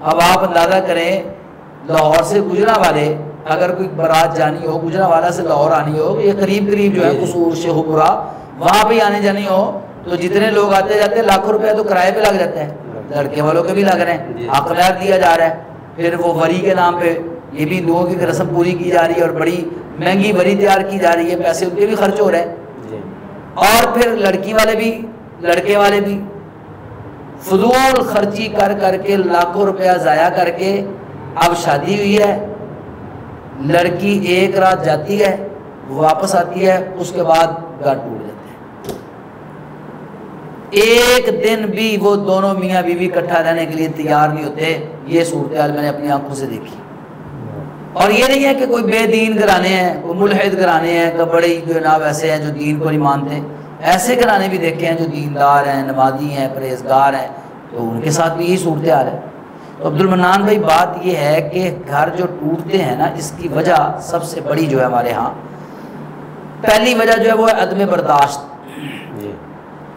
اب آپ اندازہ کریں لاہور سے گجرا والے اگر کوئی بارات جانی ہو گجرا والا سے لاہور آنی ہو، یہ قریب قریب جو ہے قصور شیخوپورہ وہاں پہ آنے جانی ہو تو جتنے لوگ آتے جاتے ہیں لاکھوں روپے تو کرائے پہ لگ جاتے ہیں، لڑکے والوں کے بھی لگ رہے ہیں، حق مہر دیا جا رہا ہے، پھر وہ وری کے نام پہ یہ بھی لوگوں کی رسم پوری کی جا رہی ہے اور بڑی مہنگی وری تیار کی جا رہی ہے، پیسے ان کے بھی خرچ ہو رہے ہیں، اور پھر لڑکی والے بھی لڑکے والے بھی فضول خرچی کر کر کے لاکھوں روپیہ ضائع کر کے اب شادی ہوئی ہے، لڑکی ایک رات جاتی ہے واپس آتی ہے، اس کے بعد گھر ٹوٹ جاتے ہیں، ایک دن بھی وہ دونوں میاں بیوی اکٹھا رہنے کے لیے تیار نہیں ہوتے۔ یہ صورتحال میں نے اپنی آنکھوں سے دیکھی، اور یہ نہیں ہے کہ کوئی بے دین گھرانے ہیں، کوئی ملحد گھرانے ہیں، کوئی بڑے جو جناب ایسے ہیں جو دین کو نہیں مانتے، ایسے گھرانے بھی دیکھے ہیں جو دیندار ہیں، نمازی ہیں، پرہیزگار ہیں، تو ان کے ساتھ بھی یہی صورتحال ہے۔ تو عبد المنان بھائی بات یہ ہے کہ گھر جو ٹوٹتے ہیں نا، اس کی وجہ سب سے بڑی جو ہے ہمارے ہاں پہلی وجہ جو ہے وہ ہے عدم برداشت۔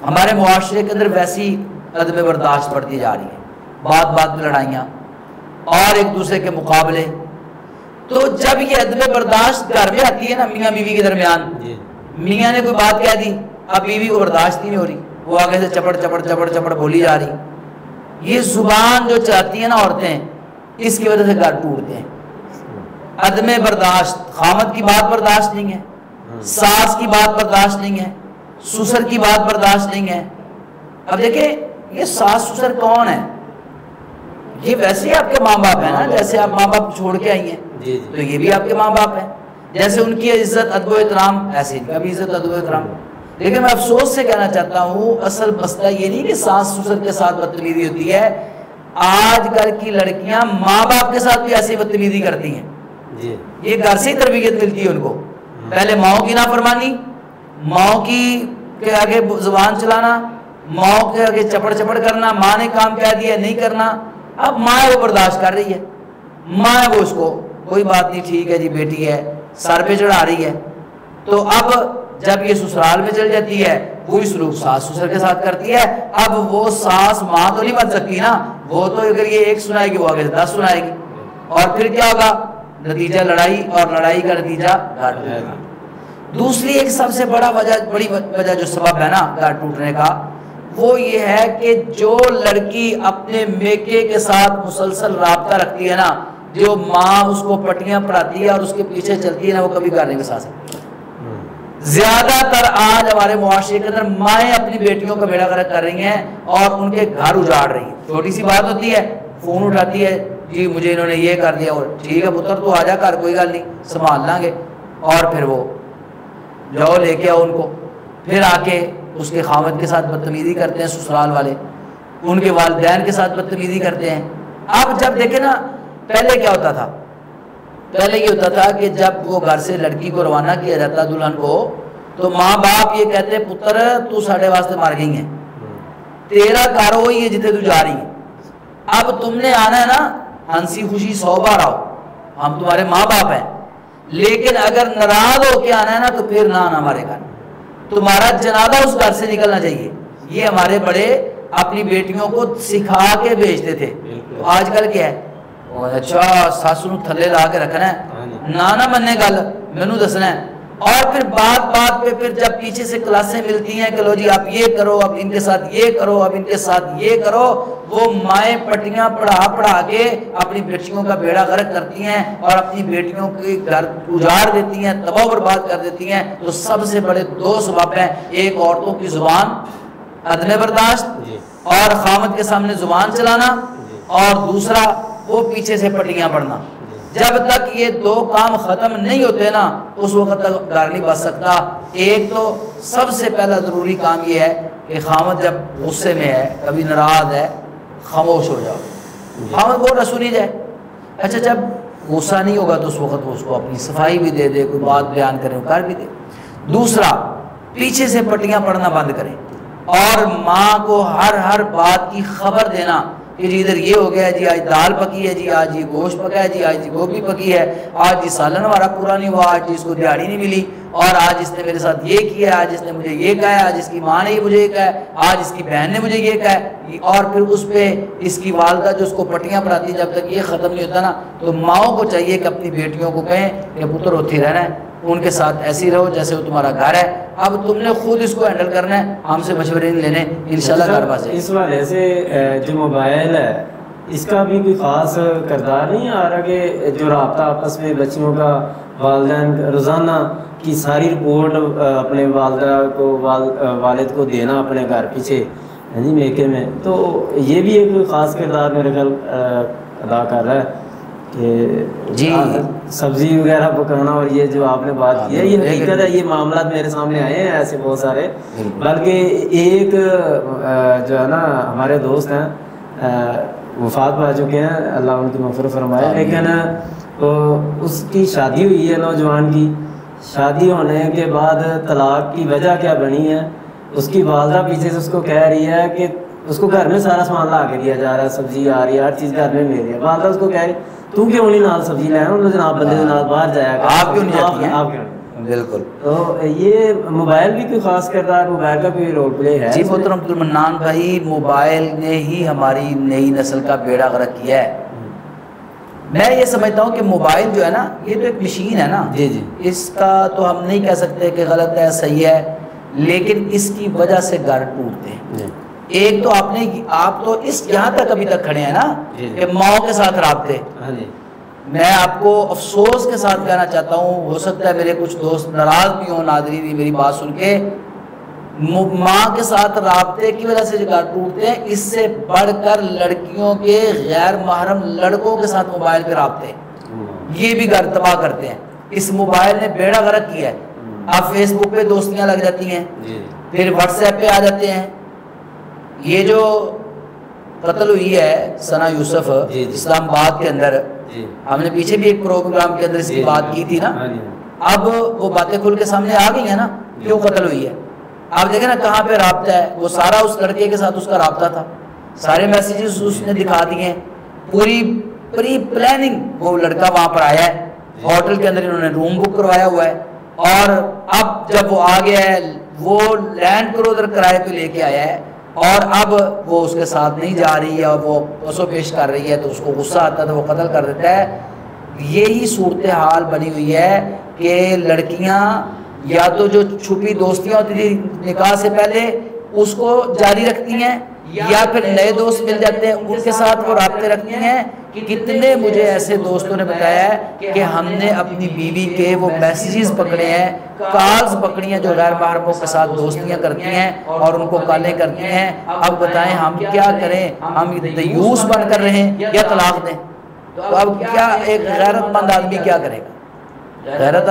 ہمارے معاشرے کے اندر ویسی عدم برداشت بڑھتی جا رہی ہے، بات بات میں لڑائیاں اور ایک دوسرے کے مقابلے۔ تو جب یہ عدم برداشت گھر میں آتی ہے نا میاں بیوی کے درمیان، میاں نے کوئی بات کہہ دی، اب بیوی کو برداشت ہی نہیں ہو رہی، وہ آگے سے چپڑ چپڑ چپڑ چپڑ بولی جا رہی، یہ زبان جو چاہتی ہیں نا عورتیں، اس کی وجہ سے گھر ٹوٹتے ہیں۔ عدم برداشت، خامد کی بات برداشت نہیں ہے، ساس کی بات برداشت نہیں ہے، سسر کی بات برداشت نہیں ہے۔ اب دیکھیں یہ ساس سسر کون ہے؟ یہ ویسے ہی آپ کے ماں باپ ہیں نا، جیسے آپ ماں باپ چھوڑ کے آئی ہیں تو یہ بھی آپ کے ماں باپ ہیں، جیسے ان کی عزت ادب و احترام ایسے ان کا بھی عزت ادب و احترام۔ لیکن میں افسوس سے کہنا چاہتا ہوں اصل مسئلہ یہ نہیں کہ ساس سسر کے ساتھ بدتمیزی ہوتی ہے، آج کل کی لڑکیاں ماں باپ کے ساتھ بھی ایسی بدتمیزی کرتی ہیں، یہ گھر سے ہی تربیت ملتی ہے ان کو، پہلے ماؤں کی نافرمانی، ماؤں کے آگے زبان چلانا، ماؤں کے آگے چپڑ چپڑ کرنا، ماں نے کام کہہ دیا نہیں کرنا، اب ماں وہ برداشت کر رہی ہے، ماں وہ اس کو کوئی بات نہیں ٹھیک ہے جی بیٹی ہے سر پہ چڑھا رہی ہے۔ تو اب جب یہ سسرال میں چل جاتی ہے وہی سلوک ساس سسر کے ساتھ کرتی ہے، اب وہ ساس ماں تو نہیں بن سکتی نا، وہ تو اگر یہ ایک سنائے گی وہ آگے 10 سنائے گی، اور پھر کیا ہوگا؟ نتیجہ لڑائی، اور لڑائی کا نتیجہ گھر ٹوٹنا۔ دوسری ایک سب سے بڑی وجہ جو سبب ہے نا گھر ٹوٹنے کا، وہ یہ ہے کہ جو لڑکی اپنے میکے کے ساتھ مسلسل رابطہ رکھتی ہے نا، جو ماں اس کو پٹیاں پڑھاتی ہے اور اس کے پیچھے چلتی ہے نا، وہ کبھی گھر نہیں بسا سکتی۔ زیادہ تر آج ہمارے معاشرے کے اندر مائیں اپنی بیٹیوں کا بیڑا غرق کر رہی ہیں اور ان کے گھر اجاڑ رہی ہیں۔ چھوٹی سی بات ہوتی ہے، فون اٹھاتی ہے، جی مجھے انہوں نے یہ کر دیا، اور ٹھیک ہے پتر تو آ جا کر، کوئی گل نہیں سنبھال لیں گے، اور پھر وہ جاؤ لے کے آؤ ان کو، پھر آ کے اس کے خامد کے ساتھ بدتمیزی کرتے ہیں سسرال والے، ان کے والدین کے ساتھ بدتمیزی کرتے ہیں۔ اب جب دیکھیں نا پہلے کیا ہوتا تھا، پہلے یہ ہوتا تھا کہ جب وہ گھر سے لڑکی کو روانہ کیا جاتا دلہن کو، تو ماں باپ یہ کہتے پتر تو ساڑھے واسطے مار گئی ہیں، تیرا گھر وہی ہے جتنے تو جا رہی ہے، اب تم نے آنا ہے نا ہنسی خوشی 100 بار آؤ، ہم تمہارے ماں باپ ہیں، لیکن اگر ناراض ہو کے آنا ہے نا تو پھر نہ آنا ہمارے گھر، تمہارا جنازہ اس گھر سے نکلنا چاہیے۔ یہ ہمارے بڑے اپنی بیٹیوں کو سکھا کے بھیجتے تھے۔ تو آج کل کیا ہے، اچھا ساسو نو تھلے لا کے رکھنا ہے، نہ مننے گل مینوں دسنا ہے، اور پھر بات بات پہ پھر جب پیچھے سے کلاسیں ملتی ہیں کہ لو جی آپ یہ کرو، اب ان کے ساتھ یہ کرو، اب ان کے ساتھ یہ کرو، وہ مائیں پٹیاں پڑھا کے اپنی بیٹیوں کا بیڑا غرق کرتی ہیں اور اپنی بیٹیوں کے گھر اجاڑ دیتی ہیں، تباہ و برباد کر دیتی ہیں۔ تو سب سے بڑے 2 سبب ہیں، ایک عورتوں کی زبان عدم برداشت اور خامد کے سامنے زبان چلانا، اور دوسرا وہ پیچھے سے پٹیاں پڑھنا۔ جب تک یہ 2 کام ختم نہیں ہوتے نا اس وقت تک گھر نہیں بس سکتا۔ ایک تو سب سے پہلا ضروری کام یہ ہے کہ خامد جب غصے میں ہے، کبھی ناراض ہے، خاموش ہو جاؤ، خامد کو نہ سنی جائے۔ اچھا جب غصہ نہیں ہوگا تو اس وقت اس کو اپنی صفائی بھی دے دے، کوئی بات بیان کرے کر بھی دے۔ دوسرا پیچھے سے پٹیاں پڑھنا بند کرے، اور ماں کو ہر بات کی خبر دینا کہ جی ادھر یہ ہو گیا ہے، جی آج دال پکی ہے، جی آج یہ گوشت پکا ہے، جی آج یہ گوبھی پکی ہے، آج جی سالن ہمارا پورا نہیں ہوا، آج جی اس کو دیہڑی نہیں ملی، اور آج اس نے میرے ساتھ یہ کیا ہے، آج اس نے مجھے یہ کہا ہے، آج اس کی ماں نے یہ مجھے یہ کہا ہے، آج اس کی بہن نے مجھے یہ کہا ہے، اور پھر اس پہ اس کی والدہ جو اس کو پٹیاں پڑھاتی، جب تک یہ ختم نہیں ہوتا نا تو ماؤں کو چاہیے کہ اپنی بیٹیوں کو کہیں کہ پتر ہوتی رہنا ہے، ان کے ساتھ ایسی رہو جیسے وہ تمہارا گھر ہے، اب تم نے خود اس کو ہینڈل کرنا ہے، ہم سے مشورے نہیں لینے، انشاءاللہ گھر باز ہے۔ اس والے سے جو موبائل ہے اس کا بھی کوئی خاص کردار نہیں آ رہا کہ جو رابطہ آپس میں بچیوں کا، والدین روزانہ کی ساری رپورٹ اپنے والدہ کو والد کو دینا اپنے گھر پیچھے جی میکے میں، تو یہ بھی ایک خاص کردار میرے خیال ادا کر رہا ہے کہ جی سبزی وغیرہ پکانا، اور یہ جو آپ نے بات کی ہے یہ حقیقت ہے، یہ معاملات میرے سامنے آئے ہیں ایسے بہت سارے، بلکہ ایک جو ہے نا ہمارے دوست ہیں وفات پا چکے ہیں، اللہ ان کی مغفرت فرمائے، لیکن اس کی شادی ہوئی ہے، نوجوان کی شادی ہونے کے بعد طلاق کی وجہ کیا بنی ہے، اس کی والدہ پیچھے سے اس کو کہہ رہی ہے کہ اس کو گھر میں سارا سامان لا کے دیا جا رہا ہے، سبزی آ رہی ہے، ہر چیز گھر میں مل رہی ہے، والدہ اس کو کہہ رہی تو کیوں نہیں نال سبزی لے آنا، جناب بندے نال باہر جایا گا، آپ کیوں نہیں جاتی ہیں، آپ کیوں؟ بالکل۔ تو یہ موبائل بھی کوئی خاص کردار، موبائل کا کوئی رول پلے ہے؟ جی محترم عبد المنان بھائی، موبائل نے ہی ہماری نئی نسل کا بیڑا غرق کیا ہے۔ میں یہ سمجھتا ہوں کہ موبائل جو ہے نا یہ تو ایک مشین ہے نا، جی جی، اس کا تو ہم نہیں کہہ سکتے کہ غلط ہے صحیح ہے، لیکن اس کی وجہ سے گھر ٹوٹتے ہیں۔ ایک تو آپ تو اس یہاں تک ابھی تک کھڑے ہیں نا کہ ماؤں کے ساتھ رابطے، میں آپ کو افسوس کے ساتھ کہنا چاہتا ہوں، ہو سکتا ہے میرے کچھ دوست ناراض بھی ہوں، ناظرین بھی میری بات سن کے، ماں کے ساتھ رابطے کی وجہ سے جو گھر ٹوٹتے ہیں، اس سے بڑھ کر لڑکیوں کے غیر محرم لڑکوں کے ساتھ موبائل پہ رابطے، یہ بھی گھر تباہ کرتے ہیں۔ اس موبائل نے بیڑا غرق کیا ہے۔ اب فیس بک پہ دوستیاں لگ جاتی ہیں، پھر واٹس ایپ پہ آ جاتے ہیں۔ یہ جو قتل ہوئی ہے ثنا یوسف اسلام آباد کے اندر، ہم نے پیچھے بھی ایک پروگرام کے اندر اس کی بات کی تھی نا، اب وہ باتیں کھل کے سامنے آ گئی ہیں نا کیوں قتل ہوئی ہے۔ آپ دیکھیں نا کہاں پہ رابطہ ہے، وہ سارا اس لڑکے کے ساتھ اس کا رابطہ تھا، سارے میسیجز اس نے دکھا دیے، پوری پلاننگ، وہ لڑکا وہاں پر آیا ہے، ہوٹل کے اندر انہوں نے روم بک کروایا ہوا ہے، اور اب جب وہ آ گیا ہے وہ لینڈ کروزر کرائے پہ لے کے آیا ہے، اور اب وہ اس کے ساتھ نہیں جا رہی ہے اور وہ پسو پیش کر رہی ہے، تو اس کو غصہ آتا ہے تو وہ قتل کر دیتا ہے۔ یہی صورتحال بنی ہوئی ہے کہ لڑکیاں یا تو جو چھپی دوستیاں ہوتی تھی نکاح سے پہلے اس کو جاری رکھتی ہیں، یا پھر نئے دوست مل جاتے ہیں ان کے ساتھ وہ رابطے رکھتی ہیں۔ کتنے مجھے ایسے دوستوں نے بتایا ہے کہ ہم نے اپنی بیوی کے وہ میسیجز پکڑے ہیں، کالز پکڑی ہیں جو غیر محرموں کے ساتھ دوستیاں کرتی ہیں اور ان کو کالیں کرتی ہیں۔ اب بتائیں ہم کیا کریں، ہم دیوس بن کر رہیں یا طلاق دیں؟ تو اب کیا ایک غیرت مند آدمی کیا کرے گا؟ غیرت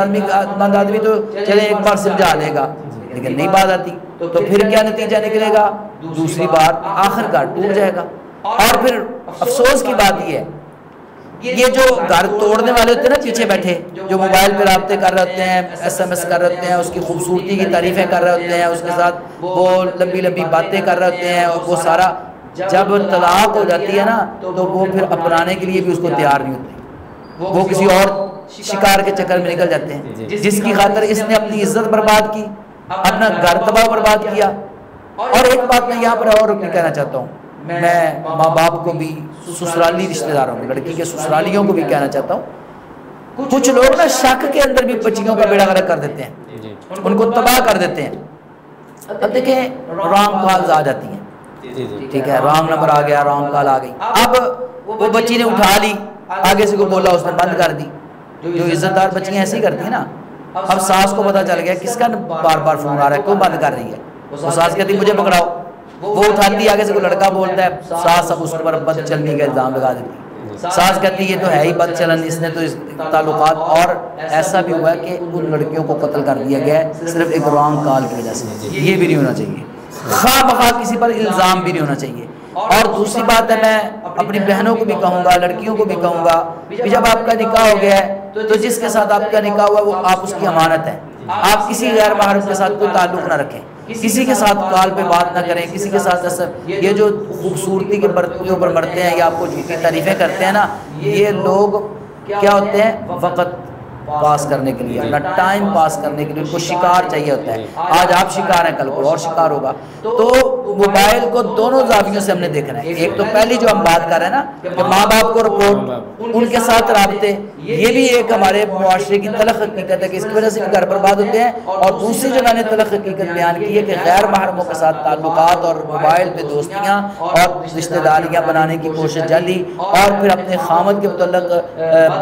مند آدمی تو چلے ایک بار سمجھا لے گا، لیکن نہیں بات آتی تو پھر کیا نتیجہ نکلے گا؟ دوسری بار آخر کار ٹوٹ جائے گا۔ اور پھر افسوس کی بات یہ ہے، یہ جو گھر توڑنے والے ہوتے ہیں نا پیچھے بیٹھے، جو موبائل پہ رابطے کر رہے ہوتے ہیں، ایس ایم ایس کر رہے ہوتے ہیں، اس کی خوبصورتی کی تعریفیں کر رہے ہوتے ہیں، اس کے ساتھ وہ لمبی لمبی باتیں کر رہے ہوتے ہیں، اور وہ سارا جب طلاق ہو جاتی ہے نا تو وہ پھر اپنانے کے لیے بھی اس کو تیار نہیں ہوتے، وہ کسی اور شکار کے چکر میں نکل جاتے ہیں، جس کی خاطر اس نے اپنی عزت برباد کی، اپنا گھر تباہ برباد کیا۔ اور ایک بات میں یہاں پر اور کہنا چاہتا ہوں، میں ماں باپ کو بھی، سسرالی رشتہ داروں کو، لڑکی کے سسرالیوں کو بھی کہنا چاہتا ہوں، کچھ لوگ نا شک کے اندر بھی بچیوں کا بیڑا غرق کر دیتے ہیں، ان کو تباہ کر دیتے ہیں۔ اب دیکھیں رانگ کالز آ جاتی ہیں، ٹھیک ہے، رانگ نمبر آ گیا، رانگ کال آ گئی، اب وہ بچی نے اٹھا لی، آگے سے کوئی بولا اس نے بند کر دی۔ جو عزت دار بچیاں ایسی کرتی ہیں نا، اب ساس کو پتا چل گیا کس کا بار بار فون آ رہا ہے، کیوں بند کر رہی ہے، وہ ساس کہتی مجھے پکڑاؤ، وہ اٹھاتی، آگے سے کوئی لڑکا بولتا ہے، ساس اب اس پر بد چلنی کا الزام لگا دیتی، ساس کہتی یہ تو ہے ہی بد چلن، اس نے تو اس تعلقات، اور ایسا بھی ہوا ہے کہ ان لڑکیوں کو قتل کر دیا گیا ہے صرف ایک رانگ کال کی وجہ سے۔ یہ بھی نہیں ہونا چاہیے، خواہ بخواہ کسی پر الزام بھی نہیں ہونا چاہیے۔ اور دوسری بات ہے، میں اپنی بہنوں کو بھی کہوں گا، لڑکیوں کو بھی کہوں گا کہ جب آپ کا نکاح ہو گیا ہے تو جس کے ساتھ آپ کا نکاح ہوا وہ آپ اس کی امانت ہے، آپ کسی غیر محرم کے ساتھ کوئی تعلق نہ رکھیں۔ کسی کے ساتھ کال پہ بات نہ کریں، کسی کے ساتھ ایسا یہ جو خوبصورتی کے اوپر مرتے ہیں یا آپ کو جھوٹی تعریفیں کرتے ہیں نا، یہ لوگ کیا ہوتے ہیں؟ وقت پاس کرنے کے لیے، اپنا ٹائم پاس کرنے کے لیے ان کو شکار چاہیے ہوتا ہے۔ آج آپ شکار ہیں، کل کوئی اور شکار ہوگا۔ تو موبائل کو دونوں زاویوں سے ہم نے دیکھنا ہے۔ ایک تو پہلی جو ہم بات کر رہے ہیں نا کہ ماں باپ کو رپورٹ، ان کے ساتھ رابطے، یہ بھی ایک ہمارے معاشرے کی تلخ حقیقت ہے کہ اس کی وجہ سے بھی گھر برباد ہوتے ہیں۔ اور دوسری جو میں نے تلخ حقیقت بیان کی ہے کہ غیر محرموں کے ساتھ تعلقات اور موبائل پہ دوستیاں اور رشتہ داریاں بنانے کی کوشش جعلی، اور پھر اپنے خامد کے متعلق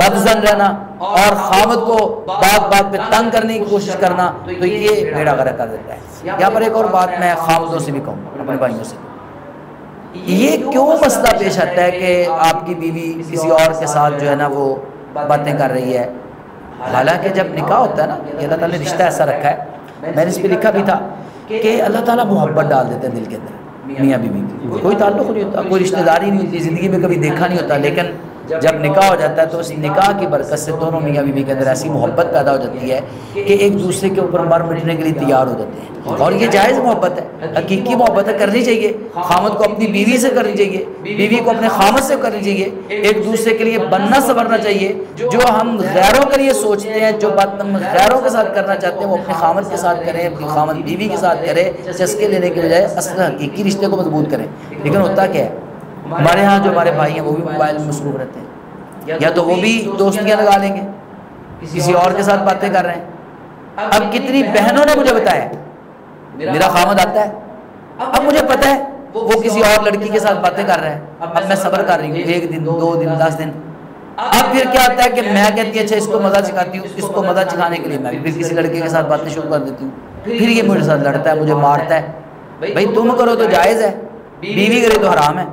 بدظن رہنا اور خامد کو بات بات پہ تنگ کرنے کی کوشش کرنا، تو یہ بیڑا غرق کر دیتا ہے۔ یہاں پر ایک اور بات میں خامدوں سے بھی کہوں، اپنے بھائیوں سے، یہ کیوں مسئلہ پیش آتا ہے کہ آپ کی بیوی کسی اور کے ساتھ جو ہے نا وہ باتیں کر رہی ہے؟ حالانکہ جب نکاح ہوتا ہے نا، یہ اللہ تعالیٰ نے رشتہ ایسا رکھا ہے، میں نے اس پہ لکھا بھی تھا کہ اللہ تعالیٰ محبت ڈال دیتے ہیں دل کے اندر میاں بیوی کی، کوئی تعلق نہیں ہوتا، کوئی رشتہ داری نہیں ہوتی، زندگی میں کبھی دیکھا نہیں ہوتا، لیکن جب نکاح ہو جاتا ہے تو اس نکاح کی برکت سے دونوں میاں بیوی کے اندر ایسی محبت پیدا ہو جاتی ہے کہ ایک دوسرے کے اوپر مر مٹنے کے لیے تیار ہو جاتے ہیں۔ اور یہ جائز محبت ہے، حقیقی محبت ہے، کرنی چاہیے۔ خامد کو اپنی بیوی سے کرنی چاہیے، بیوی کو اپنے خامد سے کرنی چاہیے، ایک دوسرے کے لیے بننا سنورنا چاہیے۔ جو ہم غیروں کے لیے سوچتے ہیں، جو بات ہم غیروں کے ساتھ کرنا چاہتے ہیں، وہ اپنے خامد کے ساتھ کریں، اپنی خامد بیوی کے ساتھ کرے، چسکے لینے کے بجائے اصل حقیقی رشتے کو مضبوط کریں۔ لیکن ہوتا کیا ہے، ہمارے ہاں جو ہمارے بھائی ہیں وہ بھی موبائل میں مصروف رہتے ہیں، یا تو وہ بھی دوستیاں لگا لیں گے، کسی اور کے ساتھ باتیں کر رہے ہیں۔ اب کتنی بہنوں نے مجھے بتایا، میرا خامد آتا ہے، اب مجھے پتہ ہے وہ کسی اور لڑکی کے ساتھ باتیں کر رہا ہے، اب میں صبر کر رہی ہوں، 1 دن 2 دن 10 دن، اب پھر کیا ہوتا ہے کہ میں کہتی ہوں اچھا اس کو مزہ چکھاتی ہوں، اس کو مزہ چکھانے کے لیے میں پھر کسی لڑکے کے ساتھ باتیں شروع کر دیتی ہوں، پھر یہ مجھے ساتھ لڑتا ہے، مجھے مارتا ہے۔ بھائی تم کرو تو جائز ہے، بیوی کرے تو حرام ہے۔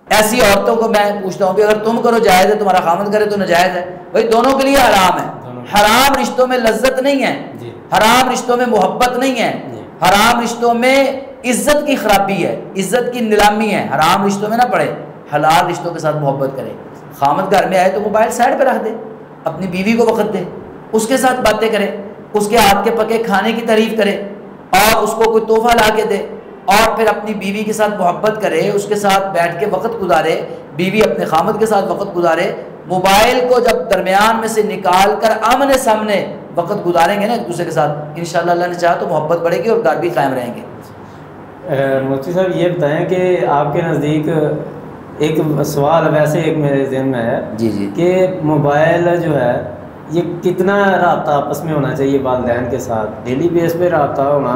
ایسی عورتوں کو میں پوچھتا ہوں کہ اگر تم کرو جائز ہے، تمہارا خامد کرے تو ناجائز ہے؟ بھائی دونوں کے لیے حرام ہے۔ حرام رشتوں میں لذت نہیں ہے، حرام رشتوں میں محبت نہیں ہے، حرام رشتوں میں عزت کی خرابی ہے، عزت کی نیلامی ہے۔ حرام رشتوں میں نہ پڑے، حلال رشتوں کے ساتھ محبت کرے۔ خامد گھر میں آئے تو موبائل سائڈ پہ رکھ دے، اپنی بیوی کو وقت دے، اس کے ساتھ باتیں کرے، اس کے ہاتھ کے پکے کھانے کی تعریف کرے، اور اس کو کوئی تحفہ لا کے دے، اور پھر اپنی بیوی کے ساتھ محبت کرے، اس کے ساتھ بیٹھ کے وقت گزارے، بیوی اپنے خامد کے ساتھ وقت گزارے۔ موبائل کو جب درمیان میں سے نکال کر آمنے سامنے وقت گزاریں گے نا ایک دوسرے کے ساتھ، انشاءاللہ اللہ نے چاہا تو محبت بڑھے گی اور گھر بھی قائم رہیں گے۔ مفتی صاحب یہ بتائیں کہ آپ کے نزدیک ایک سوال ویسے ایک میرے ذہن میں ہے جی کہ موبائل جو ہے یہ کتنا رابطہ آپس میں ہونا چاہیے والدین کے ساتھ؟ ڈیلی بیس پہ رابطہ ہونا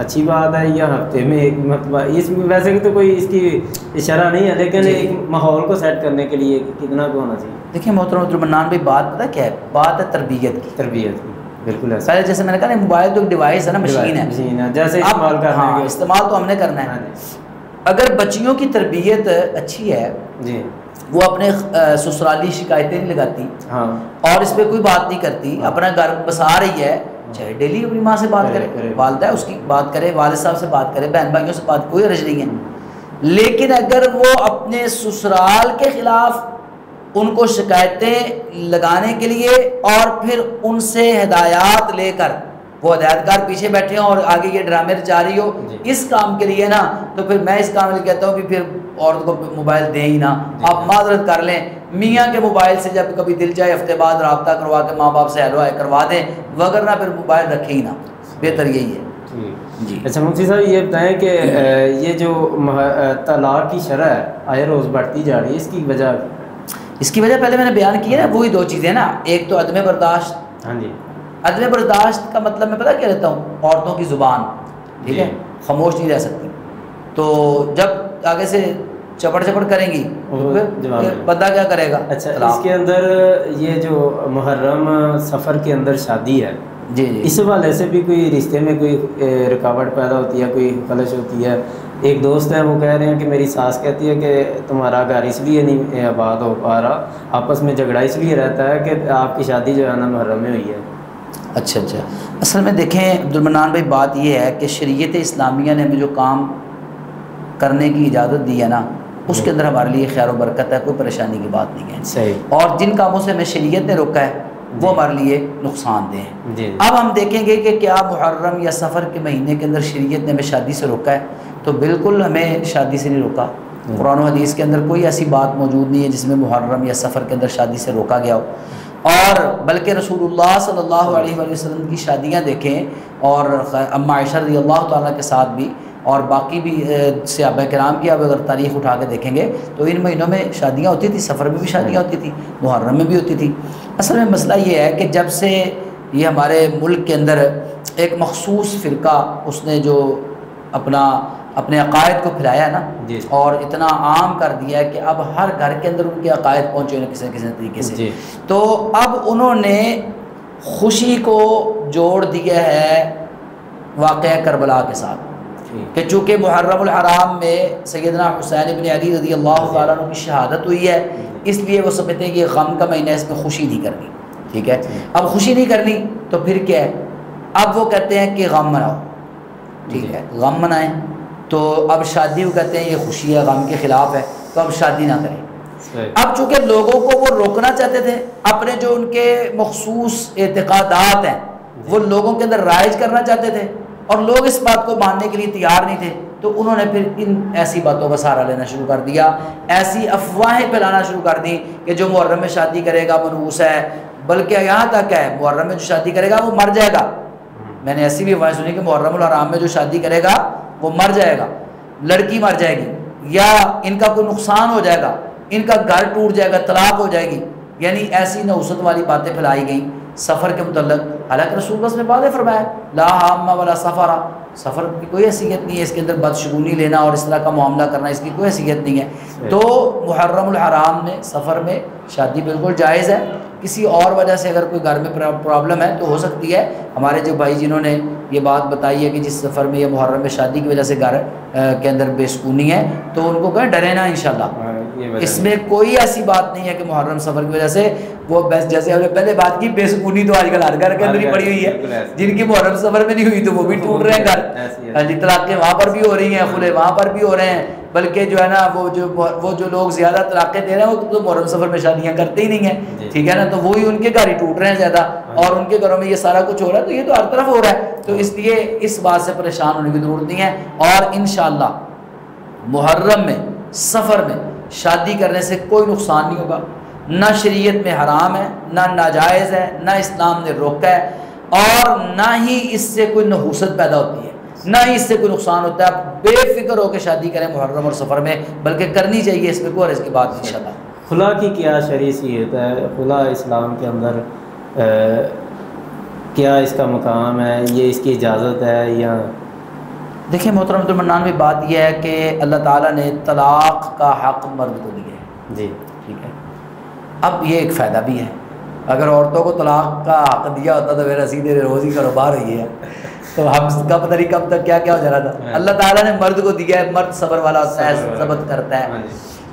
اچھی بات ہے یا ہفتے میں ایک مرتبہ؟ اس ویسے تو کوئی اس کی اشارہ نہیں ہے، لیکن ایک ماحول کو سیٹ کرنے کے لیے کتنا کو ہونا چاہیے؟ دیکھیں محترم عبدالمنان بھائی، بات پتہ کیا ہے؟ بات ہے تربیت کی۔ تربیت کی، بالکل ایسا۔ پہلے جیسے میں نے کہا نا، موبائل تو ایک ڈیوائس ہے نا، مشین ہے، جیسے استعمال کرنا ہے، استعمال تو ہم نے کرنا ہے۔ اگر بچیوں کی تربیت اچھی ہے، جی، وہ اپنے سسرالی شکایتیں نہیں لگاتی، ہاں، اور اس پہ کوئی بات نہیں کرتی، اپنا گھر بسا رہی ہے، چاہے ڈیلی اپنی ماں سے بات کرے، والدہ ہے اس کی بات کرے، والد صاحب سے بات کرے، بہن بھائیوں سے بات، کوئی حرج نہیں ہے۔ لیکن اگر وہ اپنے سسرال کے خلاف ان کو شکایتیں لگانے کے لیے اور پھر ان سے ہدایات لے کر وہ ہدایتکار پیچھے بیٹھے ہوں اور آگے یہ ڈرامے رچا رہی ہو اس کام کے لیے نا، تو پھر میں اس کام کے لیے کہتا ہوں کہ پھر عورت کو موبائل دیں ہی نا۔ آپ معذرت کر لیں، میاں کے موبائل سے جب کبھی دل چاہے ہفتے بعد رابطہ کروا کے ماں باپ سے ہیلو ہائے کروا دیں، وگرنہ پھر موبائل رکھیں ہی نا، بہتر یہی ہے۔ جی اچھا مفتی صاحب یہ بتائیں کہ یہ جو طلاق کی شرح ہے آئے روز بڑھتی جا رہی ہے، اس کی وجہ پہلے میں نے بیان کی ہے نا، وہی 2 چیزیں نا، ایک تو عدم برداشت۔ ہاں جی، عدم برداشت کا مطلب میں پتہ کیا لیتا ہوں؟ عورتوں کی زبان، ٹھیک ہے، خاموش نہیں رہ سکتی، تو جب آگے سے چپڑ کریں گی بندہ کیا کرے گا؟ اچھا اس کے اندر یہ جو محرم سفر کے اندر شادی ہے، جی اس حوالے سے بھی کوئی رشتے میں کوئی رکاوٹ پیدا ہوتی ہے، کوئی خلش ہوتی ہے؟ ایک دوست ہے وہ کہہ رہے ہیں کہ میری ساس کہتی ہے کہ تمہارا گھر اس لیے نہیں آباد ہو پا رہا، آپس میں جھگڑا اس لیے رہتا ہے کہ آپ کی شادی جو ہے نا محرم میں ہوئی ہے۔ اچھا اصل میں دیکھیں عبدالمنان بھائی، بات یہ ہے کہ شریعت اسلامیہ نے ہمیں جو کام کرنے کی اجازت دی ہے نا، اس کے اندر ہمارے لیے خیر و برکت ہے، کوئی پریشانی کی بات نہیں ہے۔ صحیح۔ اور جن کاموں سے ہمیں شریعت نے روکا ہے وہ ہمارے لیے نقصان دہ ہیں۔ جی اب ہم دیکھیں گے کہ کیا محرم یا سفر کے مہینے کے اندر شریعت نے ہمیں شادی سے روکا ہے؟ تو بالکل ہمیں شادی سے نہیں روکا۔ قرآن و حدیث کے اندر کوئی ایسی بات موجود نہیں ہے جس میں محرم یا سفر کے اندر شادی سے روکا گیا ہو، اور بلکہ رسول اللہ صلی اللہ علیہ وآلہ وسلم کی شادیاں دیکھیں، اور اما عائشہ رضی اللہ تعالیٰ کے ساتھ بھی، اور باقی بھی صحابہ کرام کی اب اگر تاریخ اٹھا کے دیکھیں گے تو ان مہینوں میں شادیاں ہوتی تھی، سفر میں بھی شادیاں ہوتی تھیں، محرم میں بھی ہوتی تھی۔ اصل میں مسئلہ یہ ہے کہ جب سے یہ ہمارے ملک کے اندر ایک مخصوص فرقہ اس نے جو اپنے عقائد کو پھیلایا نا، جی، اور اتنا عام کر دیا ہے کہ اب ہر گھر کے اندر ان کے عقائد پہنچے ہیں کسی نہ کسی طریقے سے، جی، تو اب انہوں نے خوشی کو جوڑ دیا ہے واقعہ کربلا کے ساتھ، کہ چونکہ محرم الحرام میں سیدنا حسین بن علی رضی اللہ تعالیٰ عنہ کی شہادت ہوئی ہے، اس لیے وہ سمجھتے ہیں کہ یہ غم کا مہینہ ہے، اس میں خوشی نہیں کرنی، ٹھیک ہے۔ اب خوشی نہیں کرنی تو پھر کیا ہے؟ اب وہ کہتے ہیں کہ غم مناؤ، ٹھیک ہے، غم منائیں۔ تو اب شادی وہ کہتے ہیں یہ خوشی ہے، غم کے خلاف ہے، تو اب شادی نہ کریں۔ اب چونکہ لوگوں کو وہ روکنا چاہتے تھے، اپنے جو ان کے مخصوص اعتقادات ہیں وہ لوگوں کے اندر رائج کرنا چاہتے تھے، اور لوگ اس بات کو ماننے کے لیے تیار نہیں تھے، تو انہوں نے پھر ان ایسی باتوں کا سہارا لینا شروع کر دیا، ایسی افواہیں پھیلانا شروع کر دی کہ جو محرم میں شادی کرے گا منحوس ہے، بلکہ یہاں تک ہے محرم میں جو شادی کرے گا وہ مر جائے گا۔ میں نے ایسی بھی افواہیں سنی کہ محرم الحرام میں جو شادی کرے گا وہ مر جائے گا، لڑکی مر جائے گی، یا ان کا کوئی نقصان ہو جائے گا، ان کا گھر ٹوٹ جائے گا، طلاق ہو جائے گی، یعنی ایسی نحوست والی باتیں پھیلائی گئیں سفر کے متعلق۔ حالانکہ رسول اللہ نے واضح فرمایا لا حام ولا سفر، سفر کی کوئی حیثیت نہیں ہے، اس کے اندر بدشگونی لینا اور اس طرح کا معاملہ کرنا اس کی کوئی حیثیت نہیں ہے۔ تو محرم الحرام میں سفر میں شادی بالکل جائز ہے۔ کسی اور وجہ سے اگر کوئی گھر میں پرابلم ہے تو ہو سکتی ہے، ہمارے جو بھائی جنہوں نے یہ بات بتائی ہے کہ جس سفر میں یا محرم میں شادی کی وجہ سے گھر کے اندر بے سکونی ہے، تو ان کو کہیں ڈرے نا انشاءاللہ، اس میں کوئی ایسی بات نہیں ہے کہ محرم سفر کی وجہ سے وہ بس، جیسے ہم نے پہلے بات کی، بے سکونی تو آج کل ہر گھر کے اندر ہی پڑی ہوئی ہے، جن کی محرم سفر میں نہیں ہوئی تو وہ بھی ٹوٹ رہے ہیں گھر، طلاقیں وہاں پر بھی ہو رہی ہیں، خلے وہاں پر بھی ہو رہے ہیں، بلکہ جو ہے نا وہ جو لوگ زیادہ طلاقیں دے رہے ہیں وہ تو محرم سفر میں شادیاں کرتے ہی نہیں ہیں، ٹھیک ہے نا، تو وہی ان کے گھر ہی ٹوٹ رہے ہیں زیادہ، اور ان کے گھروں میں یہ سارا کچھ ہو رہا ہے، تو یہ تو ہر طرف ہو رہا ہے، تو اس لیے اس بات سے پریشان ہونے کی ضرورت نہیں ہے۔ اور انشاءاللہ محرم میں سفر میں شادی کرنے سے کوئی نقصان نہیں ہوگا، نہ شریعت میں حرام ہے، نہ ناجائز ہے، نہ اسلام نے روکا ہے، اور نہ ہی اس سے کوئی نحوست پیدا ہوتی ہے، نہ ہی اس سے کوئی نقصان ہوتا ہے۔ آپ بے فکر ہو کے شادی کریں محرم اور سفر میں، بلکہ کرنی چاہیے، اس میں کوئی عرض کی بات انشاءاللہ۔ خلا کی کیا شریعت ہے؟ خلا اسلام کے اندر کیا اس کا مقام ہے؟ یہ اس کی اجازت ہے یا؟ دیکھیں محترم المنان میں بات یہ ہے کہ اللہ تعالیٰ نے طلاق کا حق مرد کو دیا ہے، جی، ٹھیک ہے۔ اب یہ ایک فائدہ بھی ہے، اگر عورتوں کو طلاق کا حق دیا ہوتا تو میرا سیدھے روزی کاروبار ہوئی ہے، تو ہم کا پتہ نہیں کب تک کیا کیا ہو جانا تھا۔ اللہ تعالیٰ نے مرد کو دیا ہے، مرد صبر والا ہوتا ہے، ضبط کرتا ہے،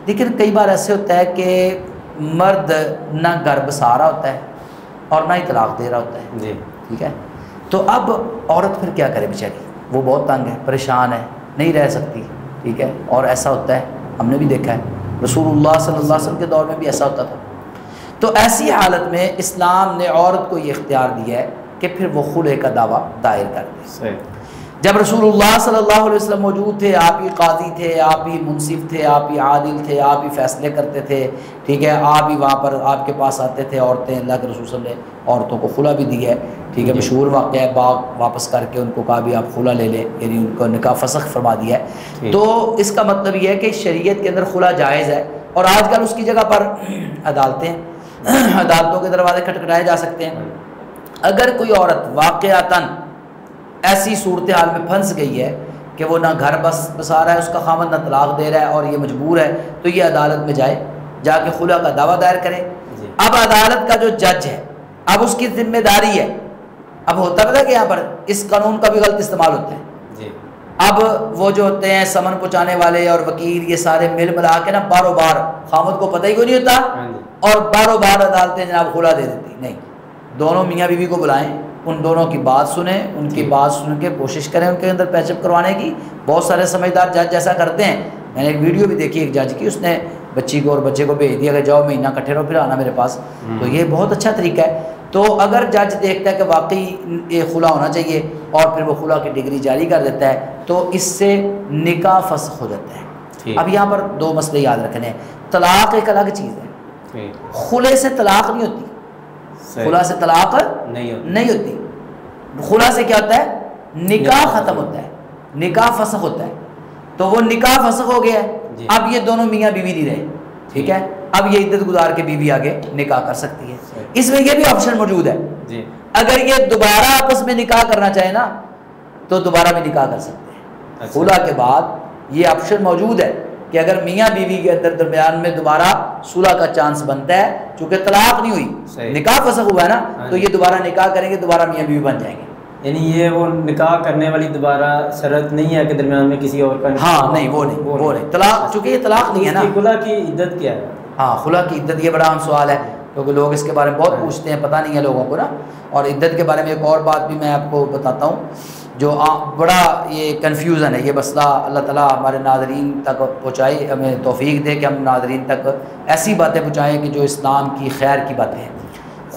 لیکن کئی بار ایسے ہوتا ہے کہ مرد نہ گھر بسا رہا ہوتا ہے اور نہ ہی طلاق دے رہا ہوتا ہے، جی، ٹھیک ہے۔ تو اب عورت پھر کیا کرے بیچاری؟ وہ بہت تنگ ہے، پریشان ہے، نہیں رہ سکتی، ٹھیک ہے، اور ایسا ہوتا ہے، ہم نے بھی دیکھا ہے، رسول اللہ صلی اللہ علیہ وسلم کے دور میں بھی ایسا ہوتا تھا۔ تو ایسی حالت میں اسلام نے عورت کو یہ اختیار دیا ہے کہ پھر وہ خلع کا دعویٰ دائر کر دے۔ جب رسول اللہ صلی اللہ علیہ وسلم موجود تھے، آپ ہی قاضی تھے، آپ ہی منصف تھے، آپ ہی عادل تھے، آپ ہی فیصلے کرتے تھے، ٹھیک ہے، آپ ہی وہاں پر آپ کے پاس آتے تھے عورتیں، اللہ کے رسول صلی اللہ علیہ وسلم نے عورتوں کو خلا بھی دی ہے، ٹھیک ہے، مشہور واقعہ ہے، باغ واپس کر کے ان کو کہا بھی آپ خلا لے لیں، یعنی ان کو نکاح فسخ فرما دیا ہے۔ تو اس کا مطلب یہ ہے کہ شریعت کے اندر خلا جائز ہے، اور آج کل اس کی جگہ پر عدالتیں، عدالتوں کے دروازے کھٹکھٹائے جا سکتے ہیں۔ اگر کوئی عورت واقعتاً ایسی صورتحال میں پھنس گئی ہے کہ وہ نہ گھر بسا رہا ہے، اس کا خامد نہ طلاق دے رہا ہے، اور یہ مجبور ہے، تو یہ عدالت میں جائے، جا کے خلا کا دعویٰ دائر کرے۔ اب عدالت کا جو جج ہے، اب اس کی ذمہ داری ہے، اب ہوتا ہے کہ یہاں پر اس قانون کا بھی غلط استعمال ہوتا ہے۔ اب وہ جو ہوتے ہیں سمن پہنچانے والے اور وکیل، یہ سارے مل ملا کے نا باروں بار خامد کو پتہ ہی کوئی نہیں ہوتا، اور باروں بار عدالتیں جناب خلا دے دیتی۔ نہیں، دونوں میاں بیوی کو بلائیں، ان دونوں کی بات سنیں، ان کی بات سن کے کوشش کریں ان کے اندر پیچ اپ کروانے کی۔ بہت سارے سمجھدار جج ایسا کرتے ہیں، میں نے ایک ویڈیو بھی دیکھی ایک جج کی، اس نے بچی کو اور بچے کو بھیج دیا کہ جاؤ مہینہ کٹھے رہو پھر آنا میرے پاس، تو یہ بہت اچھا طریقہ ہے۔ تو اگر جج دیکھتا ہے کہ واقعی یہ خلا ہونا چاہیے اور پھر وہ خلا کی ڈگری جاری کر دیتا ہے تو اس سے نکاح فسخ ہو جاتا ہے. اب یہاں پر دو مسئلے یاد رکھنے ہیں. طلاق ایک الگ چیز ہے, خلے سے طلاق نہیں ہوتی, خلا سے طلاق نہیں ہوتی. خلا سے کیا ہوتا ہے؟ نکاح ختم ہوتا ہے, نکاح فسخ ہوتا ہے. تو وہ نکاح فسخ ہو گیا ہے, اب یہ دونوں میاں بیوی نہیں رہے, ٹھیک ہے, اب یہ عدت گزار کے بیوی آگے نکاح کر سکتی ہے. اس میں یہ بھی آپشن موجود ہے, اگر یہ دوبارہ آپس میں نکاح کرنا چاہے نا تو دوبارہ بھی نکاح کر سکتے ہیں. خلا کے بعد یہ آپشن موجود ہے کہ اگر میاں بیوی کے درمیان میں دوبارہ صلح کا چانس بنتا ہے, چونکہ طلاق نہیں ہوئی, نکاح فسخ ہوا ہے نا, تو یہ دوبارہ نکاح کریں گے, دوبارہ میاں بیوی بن جائیں گے. یعنی یہ وہ نکاح کرنے والی دوبارہ شرط نہیں ہے کہ درمیان میں کسی اور کا ہاں نہیں, وہ نہیں طلاق, چونکہ یہ طلاق نہیں ہے نا. خلا کی عدت کیا ہے؟ ہاں خلا کی عدت, یہ بڑا اہم سوال ہے کیونکہ لوگ اس کے بارے میں بہت پوچھتے ہیں, پتہ نہیں ہے لوگوں کو نا. اور عدت کے بارے میں ایک اور بات بھی میں آپ کو بتاتا ہوں جو بڑا یہ کنفیوژن ہے. یہ مسئلہ اللہ تعالیٰ ہمارے ناظرین تک پہنچائے, ہمیں توفیق دے کہ ہم ناظرین تک ایسی باتیں پہنچائیں کہ جو اسلام کی خیر کی باتیں ہیں.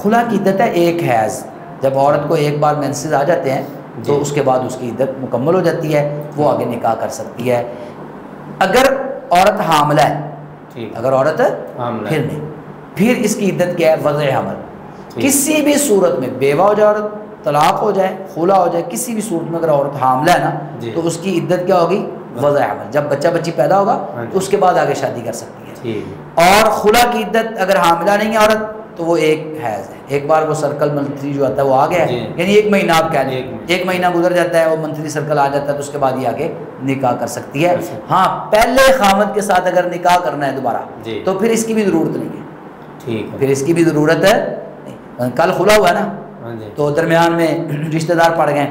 خلا کی عدت ہے ایک حیض, جب عورت کو ایک بار مینسز آ جاتے ہیں تو اس کے بعد اس کی عدت مکمل ہو جاتی ہے, وہ آگے نکاح کر سکتی ہے. اگر عورت حاملہ ہے, اگر عورت پھر نہیں, پھر اس کی عدت کیا ہے؟ وضع حمل. کسی بھی صورت میں بیوہ ہو جائے عورت, طلاق ہو جائے, خلا ہو جائے, کسی بھی صورت میں اگر عورت حاملہ ہے نا تو اس کی عدت کیا ہوگی؟ وضع حمل. جب بچہ بچی پیدا ہوگا تو اس کے بعد آگے شادی کر سکتی ہے. اور خلا کی عدت اگر حاملہ نہیں ہے عورت تو وہ ایک حیض ہے, ایک بار وہ سرکل منتھلی جو آتا ہے وہ آ گیا ہے, یعنی ایک مہینہ آپ کہہ لیں, ایک مہینہ گزر جاتا ہے, وہ منتھلی سرکل آ جاتا ہے, تو اس کے بعد یہ آگے نکاح کر سکتی ہے. ہاں پہلے خامد کے ساتھ اگر نکاح کرنا ہے دوبارہ تو پھر اس کی بھی ضرورت نہیں ہے, پھر اس کی بھی ضرورت ہے نہیں. کل خلا ہوا ہے نا تو درمیان میں رشتہ دار پڑ گئے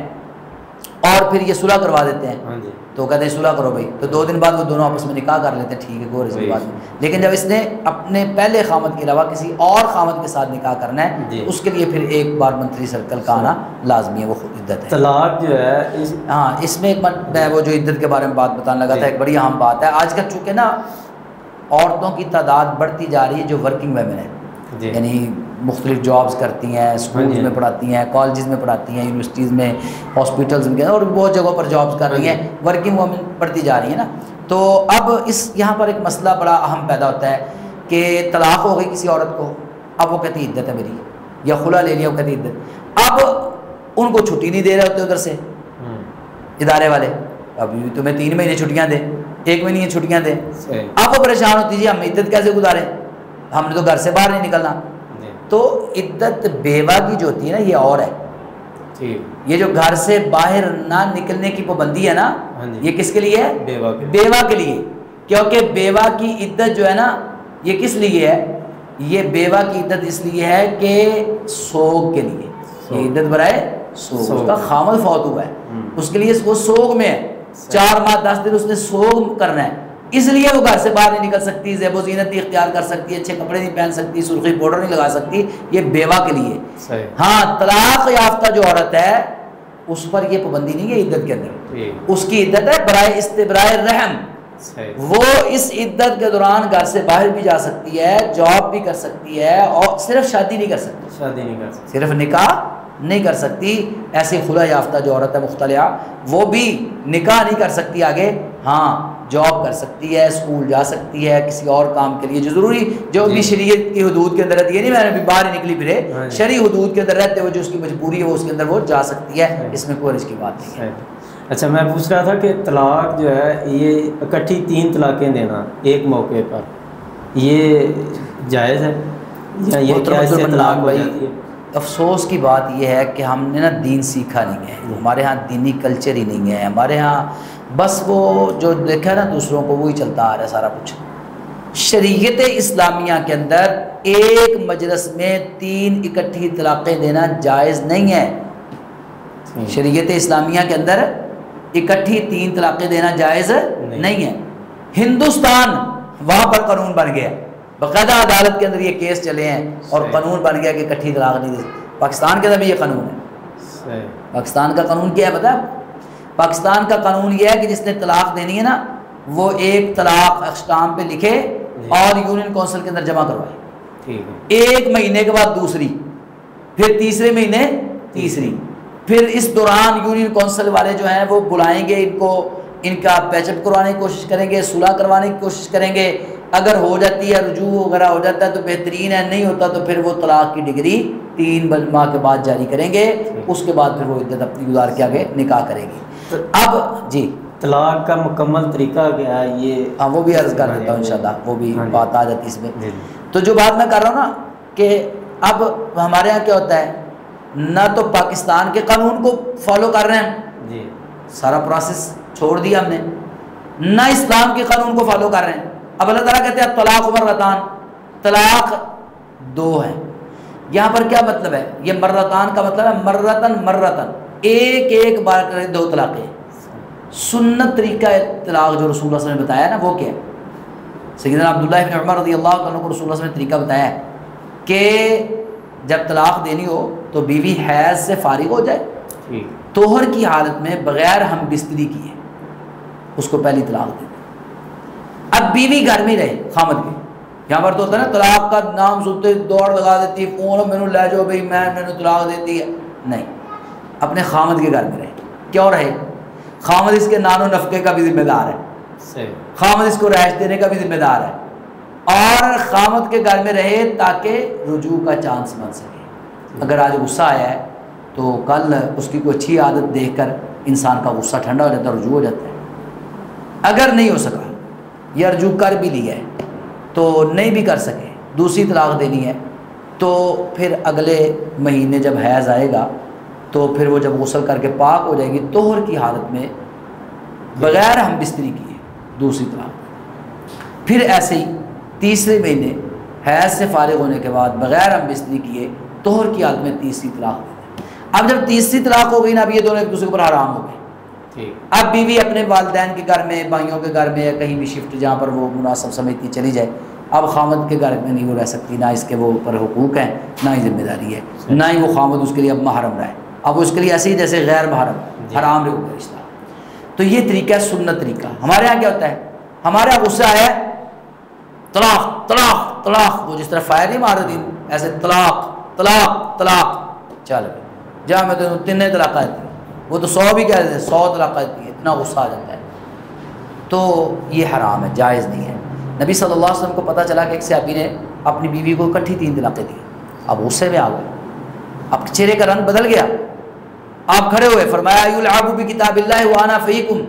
اور پھر یہ صلح کروا دیتے ہیں, تو کہتے ہیں صلح کرو بھائی, تو 2 دن بعد وہ دونوں آپس میں نکاح کر لیتے ہیں, ٹھیک ہے کوئی رسم بات نہیں. لیکن جب اس نے اپنے پہلے خامد کے علاوہ کسی اور خامد کے ساتھ نکاح کرنا ہے تو اس کے لیے پھر ایک بار منتھلی سرکل کا آنا لازمی ہے, وہ خود عدت ہے. طلاق جو ہے ہاں اس میں ایک میں وہ جو عدت کے بارے میں بات بتانے لگا تھا, ایک بڑی اہم بات ہے. آج کل چونکہ نا عورتوں کی تعداد بڑھتی جا رہی ہے جو ورکنگ ویمن ہے, یعنی مختلف جابز کرتی ہیں, اسکولز میں پڑھاتی ہیں, کالجز میں پڑھاتی ہیں, یونیورسٹیز میں, ہاسپٹلز میں, اور بہت جگہوں پر جابز کر رہی ہیں, ورکنگ وومن بڑھتی جا رہی ہیں نا. تو اب یہاں پر ایک مسئلہ بڑا اہم پیدا ہوتا ہے کہ طلاق ہو گئی کسی عورت کو, اب وہ کہتی عدت ہے میری, یا خلا لے لیا وہ کہتی عدت. اب ان کو چھٹی نہیں دے رہے ہوتے ادھر سے ادارے والے, اب تمہیں 3 مہینے چھٹیاں دیں, 1 مہینے چھٹیاں دیں. اب وہ پریشان ہوتی جی ہم عدت کیسے گزاریں, ہم نے تو گھر سے باہر نہیں نکلنا. تو عدت بیوہ کی جو ہوتی ہے نا یہ اور ہے, یہ جو گھر سے باہر نہ نکلنے کی پابندی ہے نا یہ کس کے لیے ہے؟ بیوہ کے لیے. کیونکہ بیوہ کی عدت جو ہے نا یہ کس لیے ہے؟ یہ بیوہ کی عدت اس لیے ہے کہ سوگ کے لیے, یہ عدت برائے سوگ, اس کا خامد فوت ہوا ہے, اس کے لیے وہ سوگ میں ہے, 4 ماہ 10 دن اس نے سوگ کرنا ہے, اس لیے وہ گھر سے باہر نہیں نکل سکتی, زیب و زینت نہیں اختیار کر سکتی, اچھے کپڑے نہیں پہن سکتی, سرخی پاؤڈر نہیں لگا سکتی, یہ بیوہ کے لیے. ہاں طلاق یافتہ جو عورت ہے اس پر یہ پابندی نہیں ہے عدت کے اندر, اس کی عدت ہے برائے استبراء رحم. وہ اس عدت کے دوران گھر سے باہر بھی جا سکتی ہے, جاب بھی کر سکتی ہے, اور صرف شادی نہیں کر سکتی, صرف نکاح نہیں کر سکتی. ایسے خلا یافتہ جو عورت ہے مختلعہ, وہ بھی نکاح نہیں کر سکتی آگے, ہاں جاب کر سکتی ہے, اسکول جا سکتی ہے کسی اور کام کے لیے جو ضروری جو بھی شریعت کی حدود کے اندر رہتی ہے, نہیں میں نے باہر نکلی پھرے, شرعی حدود کے اندر رہتے ہوئے جو اس کی مجبوری ہے وہ اس کے اندر وہ جا سکتی ہے, اس میں کوئی حرج کی بات نہیں ہے. اچھا میں پوچھ رہا تھا کہ طلاق جو ہے یہ اکٹھی 3 طلاقیں دینا ایک موقع پر, یہ جائز ہے یا یہ کیا اس سے طلاق ہو جاتی ہے؟ افسوس کی بات یہ ہے کہ ہم نے نا دین سیکھا نہیں ہے, ہمارے ہاں دینی کلچر ہی نہیں ہے, ہمارے ہاں بس وہ جو دیکھا نا دوسروں کو وہی چلتا آ رہا ہے سارا کچھ. شریعت اسلامیہ کے اندر ایک مجلس میں 3 اکٹھی طلاقیں دینا جائز نہیں ہے. شریعت اسلامیہ کے اندر اکٹھی 3 طلاقیں دینا جائز نہیں ہے. ہندوستان وہاں پر قانون بن گیا, باقاعدہ عدالت کے اندر یہ کیس چلے ہیں اور قانون بن گیا کہ اکٹھی طلاق نہیں دے. پاکستان کے اندر بھی یہ قانون ہے. پاکستان کا قانون کیا ہے پتہ ہے؟ پاکستان کا قانون یہ ہے کہ جس نے طلاق دینی ہے نا وہ ایک طلاق اسٹامپ پہ لکھے اور یونین کونسل کے اندر جمع کروائے, 1 مہینے کے بعد دوسری, پھر تیسرے مہینے تیسری، پھر اس دوران یونین کونسل والے جو ہیں وہ بلائیں گے ان کو، ان کا پیچ اپ کروانے کی کوشش کریں گے، صلح کروانے کی کوشش کریں گے، اگر ہو جاتی ہے رجوع وغیرہ ہو جاتا ہے تو بہترین ہے، نہیں ہوتا تو پھر وہ طلاق کی ڈگری 3 ماہ کے بعد جاری کریں گے، اس کے بعد پھر وہ عدت اپنی گزار کے آگے نکاح کریں گے۔ اب جی طلاق کا مکمل طریقہ کیا ہے یہ؟ ہاں وہ بھی عرض کر دیتا ہوں انشاءاللہ، وہ بھی بات آ جاتی ہے اس میں۔ تو جو بات میں کر رہا ہوں نا کہ اب ہمارے یہاں کیا ہوتا ہے، نہ تو پاکستان کے قانون کو فالو کر رہے ہیں، سارا پروسیس چھوڑ دیا ہم نے، نہ اسلام کے قانون کو فالو کر رہے ہیں۔ اب اللہ تعالیٰ کہتے ہیں طلاق مرتان، طلاق 2 ہے۔ یہاں پر کیا مطلب ہے؟ یہ مرتان کا مطلب ہے مرتن، ایک بار کرے 2 طلاقیں۔ سنت طریقہ طلاق جو رسول اللہ صلی اللہ علیہ وسلم نے بتایا نا وہ کیا ہے؟ سیدنا عبداللہ بن عمر رضی اللہ عنہ کو رسول اللہ صلی اللہ علیہ وسلم نے طریقہ بتایا ہے کہ جب طلاق دینی ہو تو بیوی حیض سے فارغ ہو جائے، طہر کی حالت میں بغیر ہم بستری کیے اس کو پہلی طلاق دے۔ اب بیوی گھر میں رہے خامد کے، یہاں پر تو ہوتا ہے نا طلاق کا نام سنتے دوڑ لگا دیتی، فون میں لے جاؤ بھائی میں نے طلاق دیتی ہے، نہیں، اپنے خامد کے گھر میں رہے۔ کیوں رہے؟ خامد اس کے نان و نفقے کا بھی ذمہ دار ہے، خامد اس کو رہائش دینے کا بھی ذمہ دار ہے، اور خامد کے گھر میں رہے تاکہ رجوع کا چانس بن سکے۔ اگر آج غصہ آیا ہے تو کل اس کی کوئی اچھی عادت دیکھ کر انسان کا غصہ ٹھنڈا ہو جاتا ہے، رجوع ہو جاتا ہے۔ اگر نہیں ہو سکا یا رجوع کر بھی لیا ہے تو نہیں بھی کر سکے، دوسری طلاق دینی ہے، تو پھر اگلے مہینے جب حیض آئے گا تو پھر وہ جب غسل کر کے پاک ہو جائے گی طہر کی حالت میں بغیر ہم بستری کیے دوسری طلاق۔ پھر ایسے ہی تیسرے مہینے حیض سے فارغ ہونے کے بعد بغیر ہم بستری کیے طہر کی حالت میں تیسری طلاق۔ اب جب تیسری طلاق ہو گئی نا، اب یہ دونوں ایک دوسرے کے اوپر حرام ہو گئے۔ اب بیوی اپنے والدین کے گھر میں، بھائیوں کے گھر میں، یا کہیں بھی شفٹ جہاں پر وہ مناسب سمجھتی چلی جائے، اب خامد کے گھر میں نہیں وہ رہ سکتی، نہ اس کے وہ اوپر حقوق ہیں، نہ ہی ذمہ داری ہے، نہ ہی وہ خامد اس کے لیے اب محرم رہے، اب اس کے لیے ایسے ہی جیسے غیر محرم، حرام ہو گیا رشتہ۔ تو یہ طریقہ ہے سنت طریقہ۔ ہمارے یہاں کیا ہوتا ہے، ہمارے یہاں غصہ ہے طلاق طلاق طلاق، وہ جس طرح فائر نہیں مار دی ایسے طلاق طلاق طلاق، چل جا میں تو 3 طلاق دیتی ہوں، وہ تو 100 بھی کہہ دیتے 100 طلاق دیتی ہے، اتنا غصہ آ جاتا ہے۔ تو یہ حرام ہے، جائز نہیں ہے۔ نبی صلی اللہ علیہ وسلم کو پتہ چلا کہ ایک صحابی نے اپنی بیوی کو اکٹھی 3 طلاقیں دی، اب غصے میں آ گئے، اب چہرے کا رنگ بدل گیا، آپ کھڑے ہوئے، فرمایا یلعب بکتاب اللہ وانا فیکم،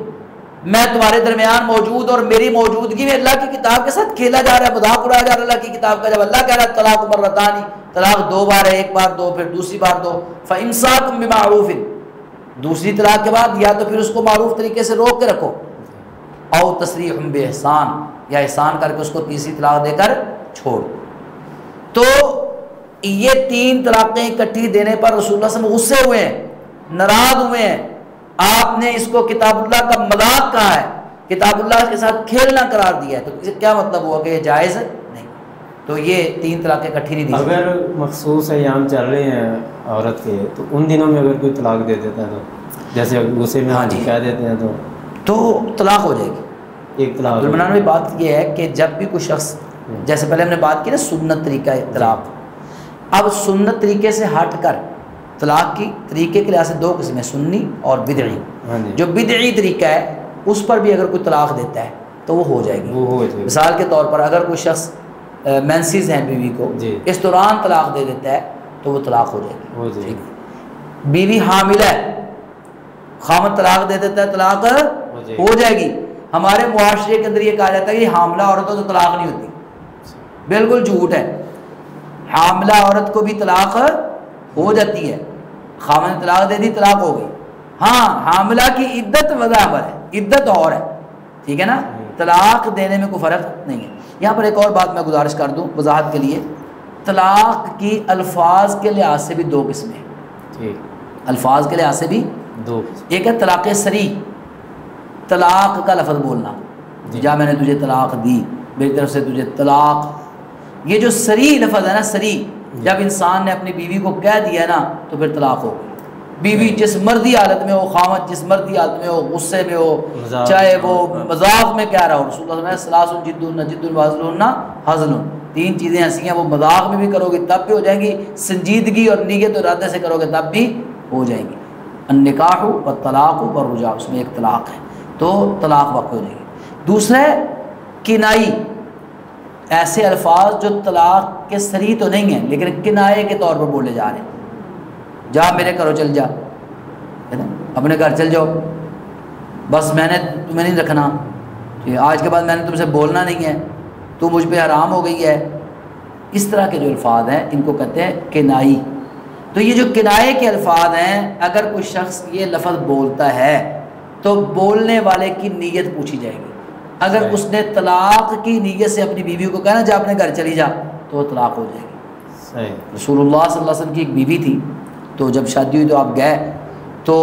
میں تمہارے درمیان موجود اور میری موجودگی میں اللہ کی کتاب کے ساتھ کھیلا جا رہا ہے، مذاق اڑایا جا رہا ہے اللہ کی کتاب کا۔ جب اللہ کہہ رہا ہے طلاق مرتان، طلاق 2 بار ہے، 1 بار 2 پھر دوسری بار 2، فامساک بمعروف، دوسری طلاق کے بعد یا تو پھر اس کو معروف طریقے سے روک کے رکھو، او تسریح باحسان، یا احسان کر کے اس کو تیسری طلاق دے کر چھوڑ۔ تو یہ 3 طلاقیں اکٹھی دینے پر رسول اللہ صلی اللہ علیہ وسلم غصے ہوئے ہیں، ناراض ہوئے ہیں۔ آپ نے اس کو کتاب اللہ کا مذاق کہا ہے، کتاب اللہ کے ساتھ کھیلنا قرار دیا ہے، تو اسے کیا مطلب ہوا کہ یہ جائز نہیں؟ تو یہ 3 طلاقیں اکٹھی نہیں دی۔ اگر مخصوص ایام چل رہے ہیں عورت کے تو ان دنوں میں اگر کوئی طلاق دے دیتا ہے تو جیسے غصے میں کہہ دیتے ہیں تو طلاق ہو جائے گی۔ ایک طلاق میں بات یہ ہے کہ جب بھی کوئی شخص، جیسے پہلے ہم نے بات کی نا سنت طریقہ طلاق، اب سنت طریقے سے ہٹ کر طلاق کی طریقے کے لحاظ سے 2 قسمیں، سنی اور بدعی۔ جو بدعی طریقہ ہے اس پر بھی اگر کوئی طلاق دیتا ہے تو وہ ہو جائے گی۔ مثال کے طور پر اگر کوئی شخص مینسز ہیں بیوی کو، اس دوران طلاق دے دیتا ہے تو وہ طلاق ہو جائے گی۔ بیوی حاملہ ہے، خامد طلاق دے دیتا ہے، طلاق ہو جائے گی۔ ہمارے معاشرے کے اندر یہ کہا جاتا ہے کہ حاملہ عورتوں تو طلاق نہیں ہوتی، بالکل جھوٹ ہے۔ حاملہ عورت کو بھی طلاق ہو جاتی ہے، خامد نے طلاق دے دی طلاق ہو گئی۔ ہاں حاملہ کی عدت وضع پر ہے، عدت اور ہے، ٹھیک ہے نا، طلاق دینے میں کوئی فرق نہیں ہے۔ یہاں پر ایک اور بات میں گزارش کر دوں وضاحت کے لیے، طلاق کی الفاظ کے لحاظ سے بھی 2 قسمیں ہیں، الفاظ کے لحاظ سے بھی 2 قسم۔ ایک ہے طلاق صریح، طلاق کا لفظ بولنا، جا میں نے تجھے طلاق دی، میری طرف سے تجھے طلاق، یہ جو صریح لفظ ہے نا، صریح، جب انسان نے اپنی بیوی کو کہہ دیا نا تو پھر طلاق ہو گئی۔ بیوی جس مردی حالت میں ہو، خامد جس مردی حالت میں ہو، غصے میں ہو، چاہے وہ مذاق میں کہہ رہا ہو، رسول اللہ صلی اللہ علیہ وسلم ثلاث جد جد وحزل ہزل، تین چیزیں ایسی ہیں وہ مذاق میں بھی کرو گے تب بھی ہو جائیں گی، سنجیدگی اور نیت اور ارادے سے کرو گے تب بھی ہو جائیں گی۔ النکاح والطلاق والرجاع، اس میں ایک طلاق ہے تو طلاق واقع ہو جائے گی۔ دوسرا ہے کنائی، ایسے الفاظ جو طلاق کے صریح تو نہیں ہیں لیکن کنائے کے طور پر بولے جا رہے ہیں، جا میرے گھروں چل جا، ہے نا، اپنے گھر چل جاؤ، بس میں نے تمہیں نہیں رکھنا، آج کے بعد میں نے تم سے بولنا نہیں ہے، تو مجھ پہ حرام ہو گئی ہے۔ اس طرح کے جو الفاظ ہیں ان کو کہتے ہیں کنائی۔ تو یہ جو کنائے کے الفاظ ہیں، اگر کوئی شخص یہ لفظ بولتا ہے تو بولنے والے کی نیت پوچھی جائے گی۔ اگر اس نے طلاق کی نیت سے اپنی بیوی کو کہنا جا اپنے گھر چلی جا تو وہ طلاق ہو جائے گی۔ رسول اللہ صلی اللہ علیہ وسلم کی ایک بیوی تھی، تو جب شادی ہوئی تو آپ گئے تو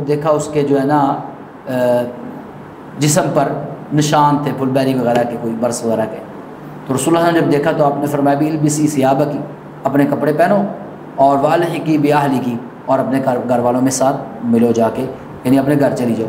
دیکھا اس کے جو ہے نا جسم پر نشان تھے پھل بیری وغیرہ کے، کوئی برس وغیرہ کے، تو رسول اللہ نے جب دیکھا تو آپ نے فرمایا بھی البسی ثیابہ کی، اپنے کپڑے پہنو، اور والحقی بیاہلی کی، اور اپنے گھر والوں میں ساتھ ملو جا کے، یعنی اپنے گھر چلی جاؤ۔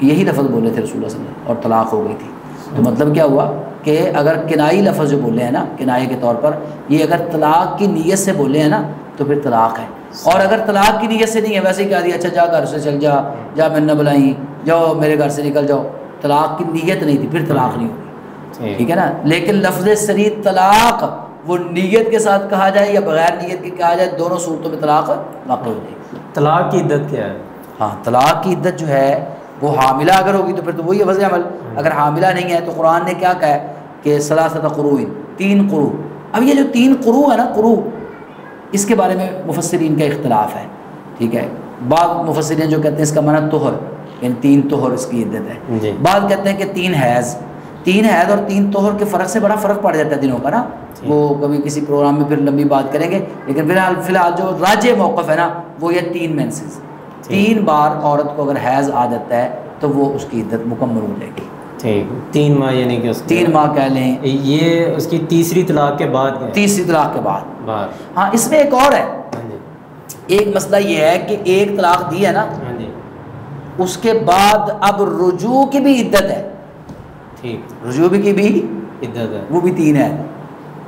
یہی لفظ بولے تھے رسول اللہ صلی اللہ علیہ وسلم، اور طلاق ہو گئی تھی۔ تو مطلب کیا ہوا کہ اگر کنائی لفظ جو بولے ہیں نا، کنائے کے طور پر، یہ اگر طلاق کی نیت سے بولے ہیں نا تو پھر طلاق ہے، اور اگر طلاق کی نیت سے نہیں ہے، ویسے ہی کہہ دیا اچھا جا گھر سے چل جا، جا میں نہ بلائیں، جاؤ میرے گھر سے نکل جاؤ، طلاق کی نیت نہیں تھی، پھر طلاق نہیں ہوگی، ٹھیک ہے نا۔ لیکن لفظ صریح طلاق وہ نیت کے ساتھ کہا جائے یا بغیر نیت کے کہا جائے، دونوں صورتوں میں طلاق واقع ہو جائے گی۔ طلاق کی عدت کیا ہے؟ ہاں، طلاق کی عدت جو ہے وہ حاملہ اگر ہوگی تو پھر تو وہی ہے وضع عمل، اگر حاملہ نہیں ہے تو قرآن نے کیا کہا ہے کہ ثلاثۃ قروء، 3 قروء۔ اب یہ جو 3 قروء ہے نا، قروء، اس کے بارے میں مفسرین کا اختلاف ہے، ٹھیک ہے۔ بعض مفسرین جو کہتے ہیں اس کا معنی طہر، یعنی 3 طہر اس کی عدت ہے، بعض کہتے ہیں کہ 3 حیض۔ 3 حیض اور 3 طہر کے فرق سے بڑا فرق پڑ جاتا ہے دنوں کا نا، وہ کبھی کسی پروگرام میں پھر لمبی بات کریں گے، لیکن فی الحال جو راجح موقف ہے نا وہ یہ 3 مینسز، 3 بار عورت کو اگر حیض آ جاتا ہے تو وہ اس کی عدت مکمل ہو جائے گی، ٹھیک۔ 3 ماہ یعنی کہ 3 ماہ کہہ لیں، یہ اس کی تیسری طلاق کے بعد ہے، تیسری طلاق کے بعد۔ ہاں، اس میں ایک اور ہے، ایک مسئلہ یہ ہے کہ ایک طلاق دی ہے نا، اس کے بعد اب رجوع کی بھی عدت ہے، ٹھیک، رجوع کی بھی عدت ہے، وہ بھی 3 ہے،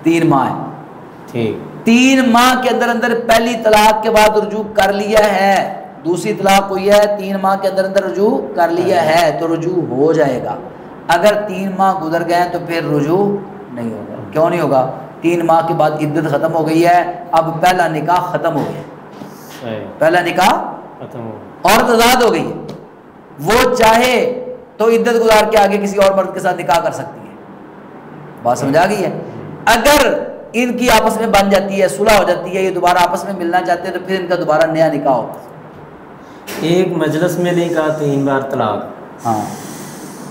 3 ماہ ہے، ٹھیک۔ 3 ماہ کے اندر اندر پہلی طلاق کے بعد رجوع کر لیا ہے، دوسری طلاق ہوئی ہے 3 ماہ کے اندر اندر رجوع کر لیا ہے تو رجوع ہو جائے گا۔ اگر 3 ماہ گزر گئے تو پھر رجوع نہیں ہوگا۔ کیوں نہیں ہوگا؟ 3 ماہ کے بعد عدت ختم ہو گئی ہے، اب پہلا نکاح ختم ہو گیا، پہلا نکاح ختم ہو گیا، عورت آزاد ہو گئی ہے، وہ چاہے تو عدت گزار کے آگے کسی اور مرد کے ساتھ نکاح کر سکتی ہے، بات سمجھ آ گئی ہے۔ اگر ان کی آپس میں بن جاتی ہے، صلح ہو جاتی ہے، یہ دوبارہ آپس میں ملنا چاہتے ہیں تو پھر ان کا دوبارہ نیا نکاح ہوگا۔ ایک مجلس میں نہیں کہا 3 بار طلاق، ہاں،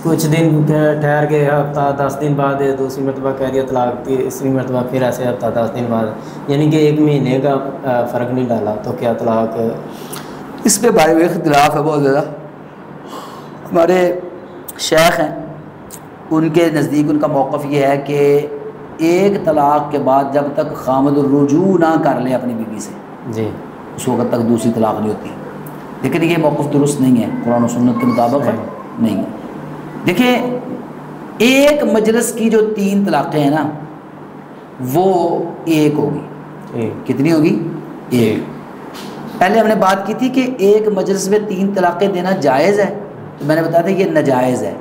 کچھ دن ٹھہر کے ہفتہ 10 دن بعد دوسری مرتبہ کہہ دیا طلاق، تیسری مرتبہ پھر ایسے ہفتہ 10 دن بعد، یعنی کہ 1 مہینے کا فرق نہیں ڈالا، تو کیا طلاق؟ اس پہ بھائی ہوئے اختلاف ہے بہت زیادہ۔ ہمارے شیخ ہیں، ان کے نزدیک ان کا موقف یہ ہے کہ ایک طلاق کے بعد جب تک خامد الرجوع نہ کر لے اپنی بیوی سے، جی، اس وقت تک دوسری طلاق نہیں ہوتی، لیکن یہ موقف درست نہیں ہے، قرآن و سنت کے مطابق نہیں ہے۔ دیکھیں، ایک مجلس کی جو 3 طلاقیں ہیں نا وہ 1 ہوگی، کتنی ہوگی؟ 1۔ پہلے ہم نے بات کی تھی کہ ایک مجلس میں 3 طلاقیں دینا جائز ہے، تو میں نے بتایا تھا یہ ناجائز ہے،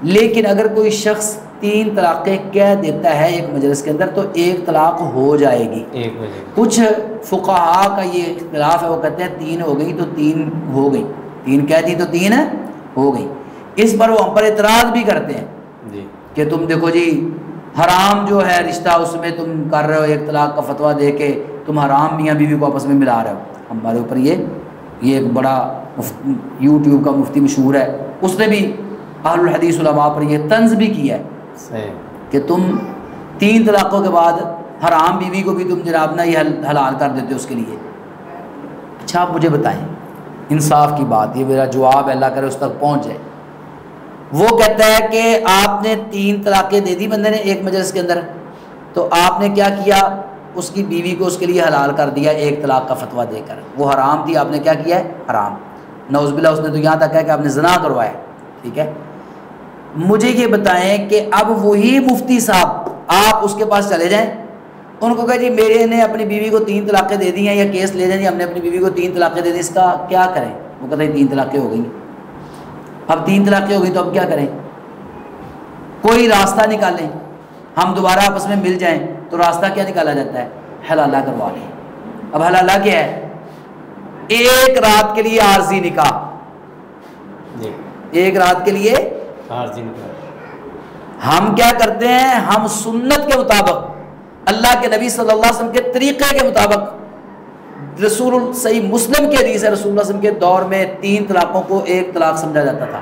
لیکن اگر کوئی شخص 3 طلاقیں کہہ دیتا ہے ایک مجلس کے اندر تو 1 طلاق ہو جائے گی۔ کچھ فقہاء کا یہ اختلاف ہے، وہ کہتے ہیں 3 ہو گئی تو 3 ہو گئی، 3 کہہ دی تو 3 ہو گئی۔ اس پر وہ ہم پر اعتراض بھی کرتے ہیں کہ تم دیکھو جی حرام جو ہے رشتہ اس میں تم کر رہے ہو، 1 طلاق کا فتویٰ دے کے تم حرام میاں بیوی کو آپس میں ملا رہے ہو۔ ہمارے اوپر یہ ایک بڑا یوٹیوب کا مفتی مشہور ہے، اس نے بھی اہل الحدیث علماء پر یہ طنز بھی کیا ہے کہ تم 3 طلاقوں کے بعد حرام بیوی کو بھی تم جناب نہ یہ حلال کر دیتے ہو اس کے لیے۔ اچھا آپ مجھے بتائیں، انصاف کی بات، یہ میرا جواب اللہ کرے اس تک پہنچ جائے۔ وہ کہتا ہے کہ آپ نے 3 طلاقیں دے دی بندے نے ایک مجلس کے اندر، تو آپ نے کیا کیا، اس کی بیوی کو اس کے لیے حلال کر دیا 1 طلاق کا فتویٰ دے کر، وہ حرام تھی، آپ نے کیا کیا ہے، حرام، نعوذ باللہ، اس نے تو یہاں تک ہے کہ آپ نے زنا کروایا، ٹھیک ہے۔ مجھے یہ بتائیں کہ اب وہی مفتی صاحب آپ اس کے پاس چلے جائیں, ان کو کہے جی میرے نے اپنی بیوی کو 3 طلاقیں دے دی ہیں, یا کیس لے جائیں جی ہم نے اپنی بیوی کو 3 طلاقیں دے دی, اس کا کیا کریں؟ وہ کہتے ہیں 3 طلاقیں ہو گئی. اب 3 طلاقیں ہو گئی تو اب کیا کریں؟ کوئی راستہ نکالیں, ہم دوبارہ آپس میں مل جائیں. تو راستہ کیا نکالا جاتا ہے؟ حلالہ کروا لیں. اب حلالہ کیا ہے؟ ایک رات کے لیے عارضی نکاح, ایک رات کے لیے عارضی نکاح. ہم کیا کرتے ہیں؟ ہم سنت کے مطابق, اللہ کے نبی صلی اللہ علیہ وسلم کے طریقے کے مطابق, رسول صحیح مسلم کی حدیث ہے رسول اللہ علیہ وسلم کے دور میں 3 طلاقوں کو 1 طلاق سمجھا جاتا تھا.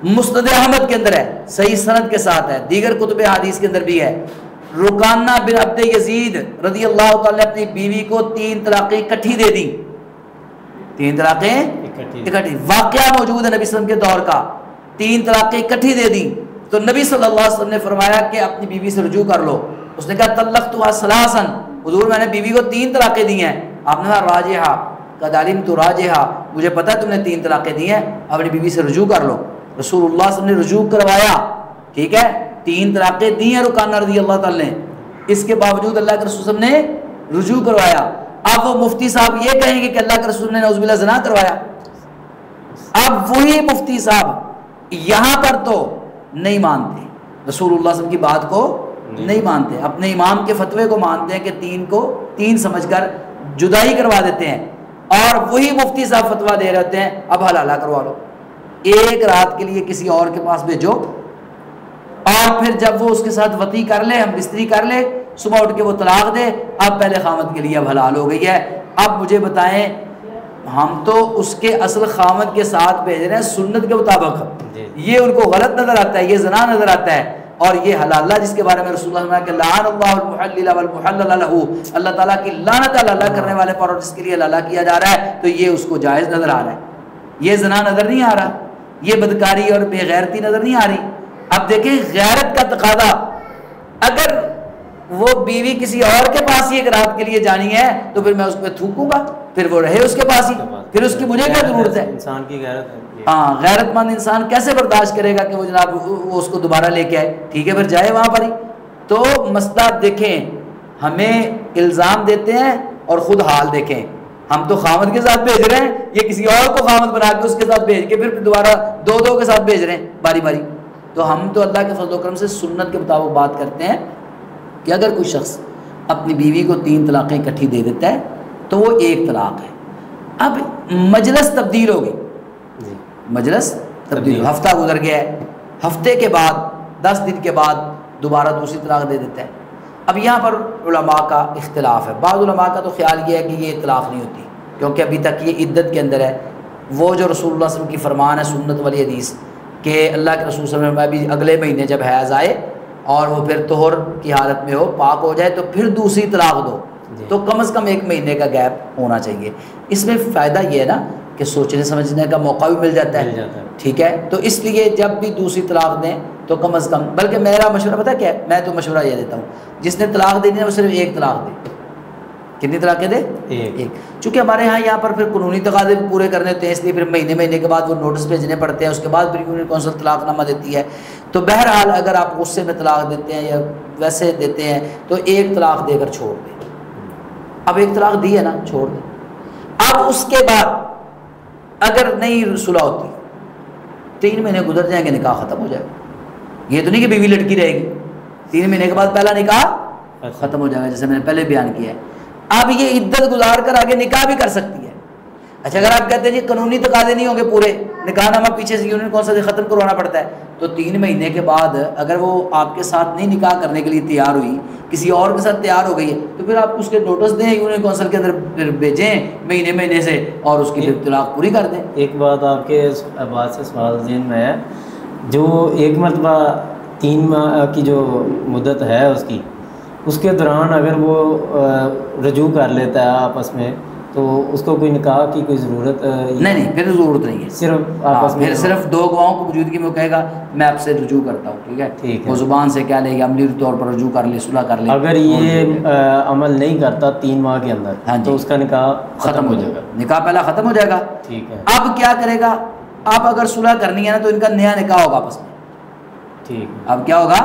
مسند احمد کے اندر ہے, صحیح سند کے ساتھ ہے, دیگر کتب حدیث کے اندر بھی ہے. رکانہ بن عبد یزید رضی اللہ تعالی نے اپنی بیوی کو 3 طلاقیں اکٹھی دے دی. 3 طلاقیں اکٹھی, واقعہ موجود ہے نبی صلی اللہ علیہ وسلم کے دور کا. 3 طلاقیں اکٹھی دے دی تو نبی صلی اللہ علیہ وسلم نے فرمایا کہ اپنی بیوی سے رجوع کر لو. اس نے کہا طلقتها ثلاثا, حضور میں نے بیوی کو 3 طلاقیں دی ہیں. آپ نے کہا راجعها, قد علمت راجعها, مجھے پتہ ہے تم نے 3 طلاقیں دی ہیں, اپنی بیوی سے رجوع کر لو. رسول اللہ صلی اللہ علیہ وسلم نے رجوع کروایا, ٹھیک ہے, 3 طلاقیں دی ہیں رکانہ رضی اللہ تعالی نے, اس کے باوجود اللہ کے رسول صلی اللہ علیہ وسلم نے رجوع کروایا. اب وہ مفتی صاحب یہ کہیں گے کہ اللہ کے رسول نے نعوذ باللہ زنا کروایا. اب وہی مفتی صاحب یہاں پر تو نہیں مانتے رسول اللہ صلی اللہ علیہ وسلم کی بات کو, نہیں مانتے, اپنے امام کے فتوے کو مانتے ہیں کہ 3 کو 3 سمجھ کر جدائی کروا دیتے ہیں. اور وہی مفتی صاحب فتویٰ دے رہے ہوتے ہیں اب حلالہ کروا لو, 1 رات کے لیے کسی اور کے پاس بھیجو, اور پھر جب وہ اس کے ساتھ وطی کر لے, ہم بستری کر لے, صبح اٹھ کے وہ طلاق دے, اب پہلے خامد کے لیے اب حلال ہو گئی ہے. اب مجھے بتائیں, ہم تو اس کے اصل خامد کے ساتھ بھیج رہے ہیں سنت کے مطابق, یہ ان کو غلط نظر آتا ہے, یہ زنا نظر آتا ہے. اور یہ حلالہ جس کے بارے میں رسول اللہ نے کہ لعن اللہ المحلل والمحلل له, اللہ تعالیٰ کی لعنت حلالہ کرنے والے پر اور جس کے لیے حلالہ کیا جا رہا ہے, تو یہ اس کو جائز نظر آ رہا ہے, یہ زنا نظر نہیں آ رہا, یہ بدکاری اور بے غیرتی نظر نہیں آ رہی. اب دیکھیں غیرت کا تقاضا, اگر وہ بیوی کسی اور کے پاس ہی 1 رات کے لیے جانی ہے تو پھر میں اس پہ تھوکوں گا, پھر وہ رہے اس کے پاس ہی, پھر اس کی مجھے کیا ضرورت ہے؟ انسان کی غیرت ہے. ہاں, غیرت مند انسان کیسے برداشت کرے گا کہ وہ جناب وہ اس کو دوبارہ لے کے آئے, ٹھیک ہے پھر جائے وہاں پر ہی. تو مسئلہ دیکھیں, ہمیں الزام دیتے ہیں اور خود حال دیکھیں. ہم تو خامد کے ساتھ بھیج رہے ہیں, یہ کسی اور کو خامد بنا کے اس کے ساتھ بھیج کے پھر دوبارہ 2 کے ساتھ بھیج رہے ہیں باری باری. تو ہم تو اللہ کے فضل و کرم سے سنت کے مطابق بات کرتے ہیں کہ اگر کوئی شخص اپنی بیوی کو 3 طلاقیں اکٹھی دے دیتا ہے تو وہ 1 طلاق ہے. اب مجلس تبدیل ہو گئی, مجلس تبدیل, ہفتہ گزر گیا ہے, ہفتے کے بعد 10 دن کے بعد دوبارہ دوسری طلاق دے دیتا ہے. اب یہاں پر علماء کا اختلاف ہے. بعض علماء کا تو خیال یہ ہے کہ یہ طلاق نہیں ہوتی, کیونکہ ابھی تک یہ عدت کے اندر ہے. وہ جو رسول اللہ صلی اللہ علیہ وسلم کی فرمان ہے سنت والی حدیث کہ اللہ کے رسول صلی اللہ علیہ وسلم بھی اگلے مہینے جب حیض آئے اور وہ پھر طہر کی حالت میں ہو, پاک ہو جائے, تو پھر دوسری طلاق دو, تو کم از کم 1 مہینے کا گیپ ہونا چاہیے. اس میں فائدہ یہ ہے نا کہ سوچنے سمجھنے کا موقع بھی مل جاتا ہے, ٹھیک ہے. تو اس لیے جب بھی دوسری طلاق دیں تو کم از کم, بلکہ میرا مشورہ پتہ کیا ہے, میں تو مشورہ یہ دیتا ہوں جس نے طلاق دینی ہے وہ صرف 1 طلاق دے. کتنی طلاقیں دے؟ 1. چونکہ ہمارے ہاں یہاں پر پھر قانونی تقاضے بھی پورے کرنے ہوتے ہیں, اس لیے پھر مہینے کے بعد وہ نوٹس بھیجنے پڑتے ہیں, اس کے بعد پھر یونین کونسل طلاق نامہ دیتی ہے. تو بہرحال اگر آپ غصے میں طلاق دیتے ہیں یا ویسے دیتے ہیں تو 1 طلاق دے کر چھوڑ دیں. اب 1 طلاق دی ہے نا, چھوڑ دیں. اب اس کے بعد اگر نہیں صلح ہوتی 3 مہینے گزر جائیں گے, نکاح ختم ہو جائے گا. یہ تو نہیں کہ بیوی لٹکی رہے گی, 3 مہینے کے بعد پہلا نکاح ختم ہو جائے گا, جیسے میں نے پہلے بیان کیا ہے. اب یہ عدت گزار کر آگے نکاح بھی کر سکتی ہے. اچھا اگر آپ کہتے ہیں جی قانونی تقاضے نہیں ہوں گے پورے, نکاح نامہ پیچھے سے یونین کونسل سے ختم کروانا پڑتا ہے, تو 3 مہینے کے بعد اگر وہ آپ کے ساتھ نہیں نکاح کرنے کے لیے تیار ہوئی, کسی اور کے ساتھ تیار ہو گئی ہے, تو پھر آپ اس کے نوٹس دیں یونین کونسل کے اندر, پھر بھیجیں مہینے سے اور اس کی پھر طلاق پوری کر دیں. ایک بات آپ کے بات سے سوال ذہن میں ہے, جو 1 مرتبہ 3 ماہ کی جو مدت ہے اس کے دوران اگر وہ رجوع کر لیتا ہے آپس میں, تو اس کو کوئی نکاح کی کوئی ضرورت نہیں, پھر ضرورت نہیں ہے. صرف آپس میں پھر صرف 2 گواہوں کی موجودگی میں وہ کہے گا میں آپ سے رجوع کرتا ہوں, ٹھیک ہے, ٹھیک ہے. وہ زبان سے کیا لے گا, عملی طور پر رجوع کر لے, صلح کر لے. اگر یہ عمل نہیں کرتا 3 ماہ کے اندر, تو اس کا نکاح ختم ہو جائے گا, نکاح پہلا ختم ہو جائے گا. ٹھیک ہے. اب کیا کرے گا, اب اگر صلح کرنی ہے نا تو ان کا نیا نکاح ہوگا آپس میں. ٹھیک. اب کیا ہوگا,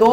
2